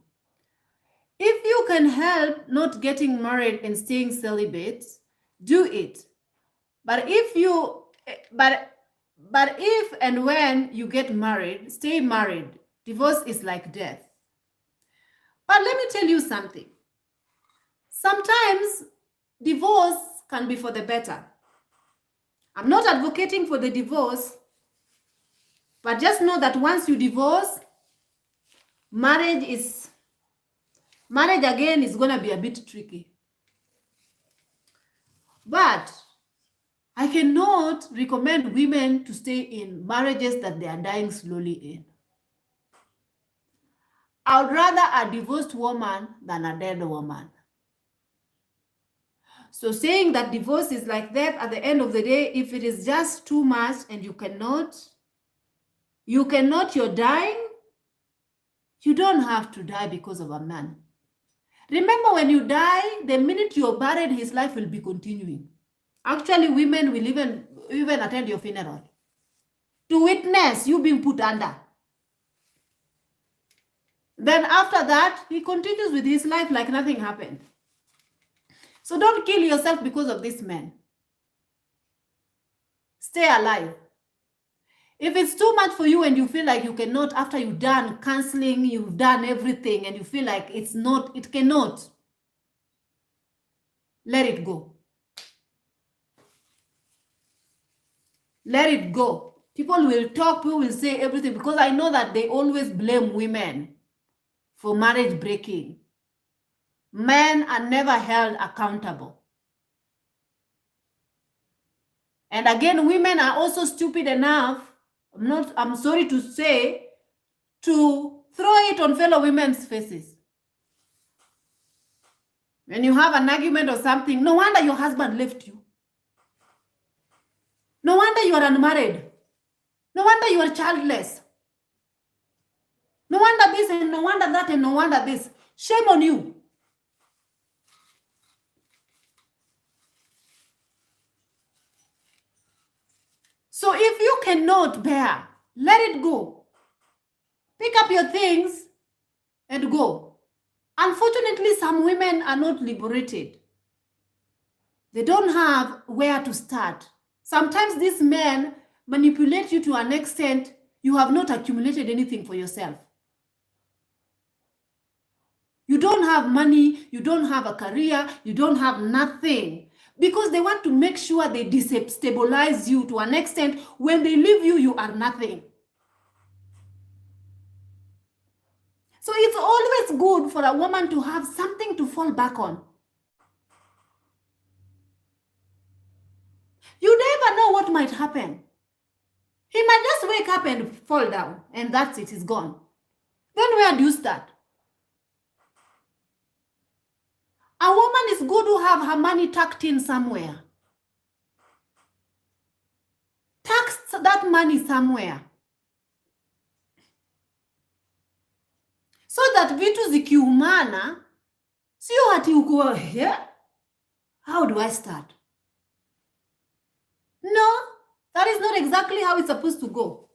If you can help not getting married and staying celibate, do it. But if and when you get married, stay married. Divorce is like death. But let me tell you something. Sometimes divorce can be for the better. I'm not advocating for the divorce, but just know that once you divorce, marriage again is going to be a bit tricky. But I cannot recommend women to stay in marriages that they are dying slowly in. I would rather a divorced woman than a dead woman. So saying that divorce is like that, at the end of the day, if it is just too much and you're dying, you don't have to die because of a man. Remember, when you die, the minute you're buried, his life will be continuing. Actually, women will even attend your funeral to witness you being put under. Then after that, he continues with his life like nothing happened. So don't kill yourself because of this man. Stay alive. If it's too much for you and you feel like you cannot, after you've done counseling, you've done everything, and you feel like it cannot, let it go. Let it go. People will talk, people will say everything, because I know that they always blame women for marriage breaking. Men are never held accountable. And again, women are also stupid enough, I'm sorry to say, to throw it on fellow women's faces. When you have an argument or something, no wonder your husband left you. No wonder you are unmarried. No wonder you are childless. No wonder this and no wonder that and no wonder this. Shame on you. So if you cannot bear, let it go. Pick up your things and go. Unfortunately, some women are not liberated. They don't have where to start. Sometimes these men manipulate you to an extent you have not accumulated anything for yourself. You don't have money, you don't have a career, you don't have nothing. Because they want to make sure they destabilize you to an extent when they leave you, you are nothing. So it's always good for a woman to have something to fall back on. You never know what might happen. He might just wake up and fall down, and that's it, he's gone. Then where do you start? A woman is good to have her money tucked in somewhere. Tax that money somewhere. So that vitu zikiumana, sio hati uko here. How do I start? No, that is not exactly how it's supposed to go.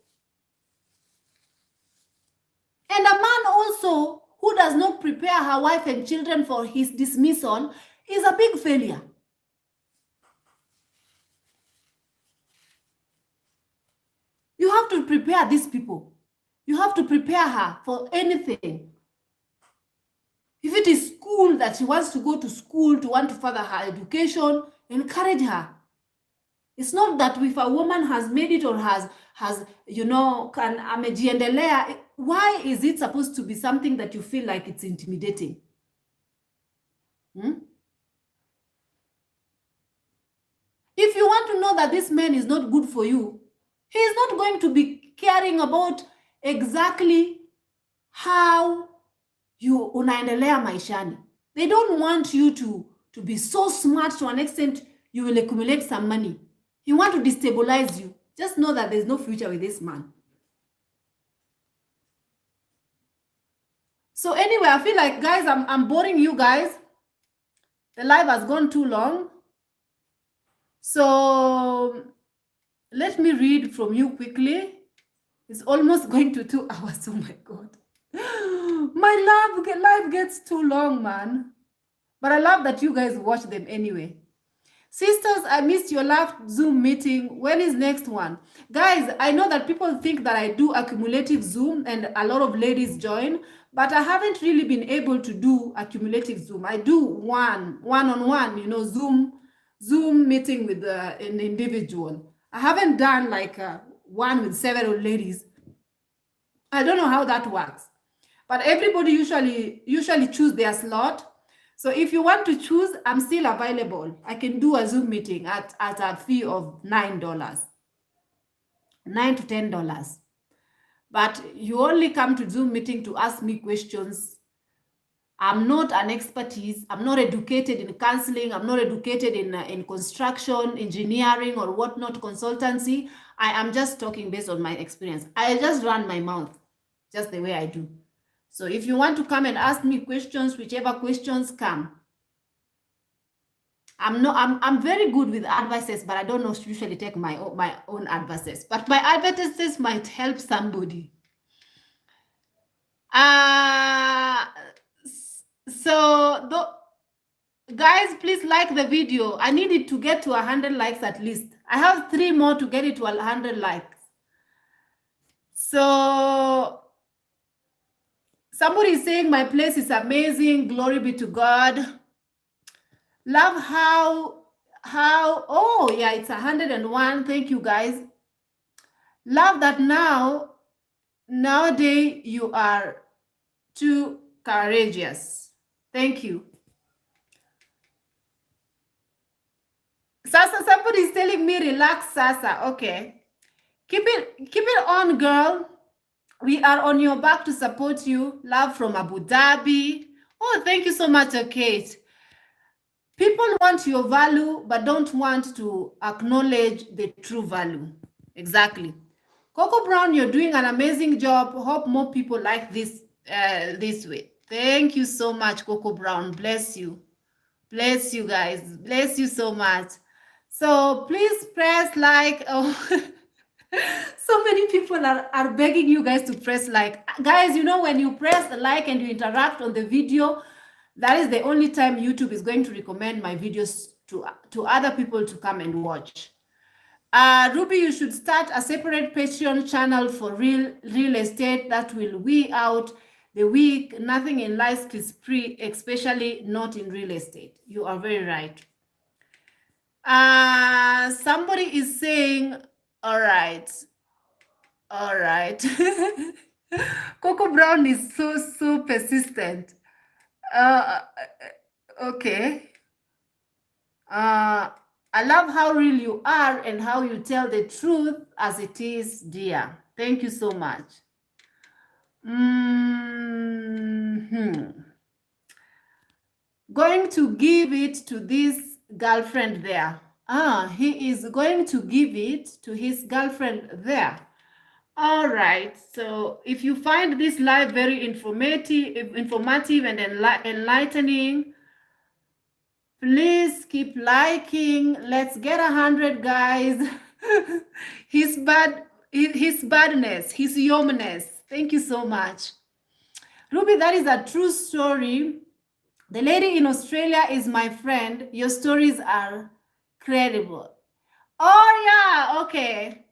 And a man also who does not prepare her wife and children for his dismissal is a big failure. You have to prepare these people. You have to prepare her for anything. If it is school that she wants to go to school to want to further her education, encourage her. It's not that if a woman has made it or has can amejiendelea, why is it supposed to be something that you feel like it's intimidating? If you want to know that this man is not good for you, he is not going to be caring about exactly how you unaendelea maishani. They don't want you to be so smart to an extent you will accumulate some money. He wants to destabilize you. Just know that there's no future with this man. So anyway, I feel like, guys, I'm boring you guys. The live has gone too long. So let me read from you quickly. It's almost going to 2 hours. Oh my God. My live gets too long, man. But I love that you guys watch them anyway. Sisters, I missed your last Zoom meeting. When is next one? Guys, I know that people think that I do accumulative Zoom and a lot of ladies join, but I haven't really been able to do accumulative Zoom. I do one-on-one, Zoom meeting with an individual. I haven't done like one with several ladies. I don't know how that works, but everybody usually choose their slot. So if you want to choose, I'm still available. I can do a Zoom meeting at a fee of $9, $9 to $10. But you only come to Zoom meeting to ask me questions. I'm not an expertise. I'm not educated in counseling. I'm not educated in construction, engineering, or whatnot, consultancy. I am just talking based on my experience. I just run my mouth just the way I do. So if you want to come and ask me questions, whichever questions come. I'm very good with advices, but I don't usually take my own advices. But my advices might help somebody. Guys, please like the video. I need it to get to 100 likes at least. I have 3 more to get it to 100 likes. So somebody is saying my place is amazing. Glory be to God. Love how, oh yeah, it's 101. Thank you, guys. Love that nowadays you are too courageous. Thank you. Sasa, somebody is telling me relax, Sasa. Okay. Keep it on, girl. We are on your back to support you. Love from Abu Dhabi. Oh, thank you so much, Kate. People want your value, but don't want to acknowledge the true value. Exactly. Coco Brown, you're doing an amazing job. Hope more people like this this way. Thank you so much, Coco Brown. Bless you. Bless you guys. Bless you so much. So please press like. Oh, so many people are begging you guys to press like. Guys, you know, when you press like and you interact on the video, that is the only time YouTube is going to recommend my videos to other people to come and watch. Ruby, you should start a separate Patreon channel for real estate that will weed out the weak. Nothing in life is free, especially not in real estate. You are very right. Somebody is saying, all right. Coco Brown is so persistent. Okay. I love how real you are and how you tell the truth as it is, dear. Thank you so much. Going to give it to this girlfriend there. He is going to give it to his girlfriend there. All right. So if you find this live very informative and enlightening, please keep liking. Let's get 100, guys. His badness, his yominess. Thank you so much. Ruby, that is a true story. The lady in Australia is my friend. Your stories are credible. Oh, yeah. Okay.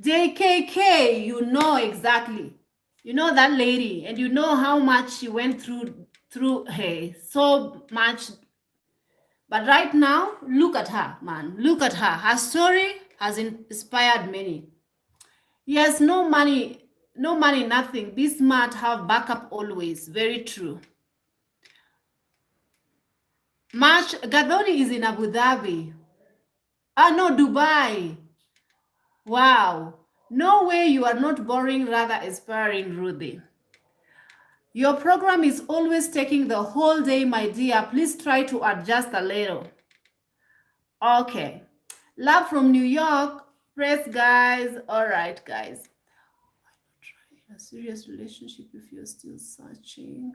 JKK, you know exactly. You know that lady, and you know how much she went through hey, so much. But right now, look at her, man. Look at her. Her story has inspired many. Yes, no money, nothing. Be smart, have backup always. Very true. March Gadoni is in Abu Dhabi. No, Dubai. Wow. No way you are not boring, rather inspiring, Ruby. Your program is always taking the whole day, my dear. Please try to adjust a little. Okay. Love from New York. Press, guys. All right, guys. Why not try in a serious relationship if you're still searching?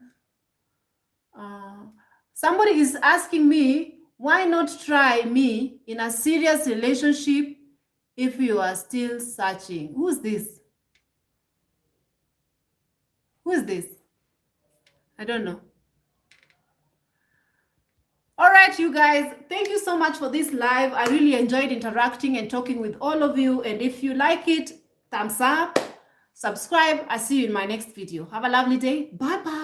Somebody is asking me, why not try me in a serious relationship if you are still searching? Who's this? Who is this? I don't know. All right, you guys, thank you so much for this live. I really enjoyed interacting and talking with all of you. And if you like it, thumbs up, subscribe. I'll see you in my next video. Have a lovely day. Bye-bye.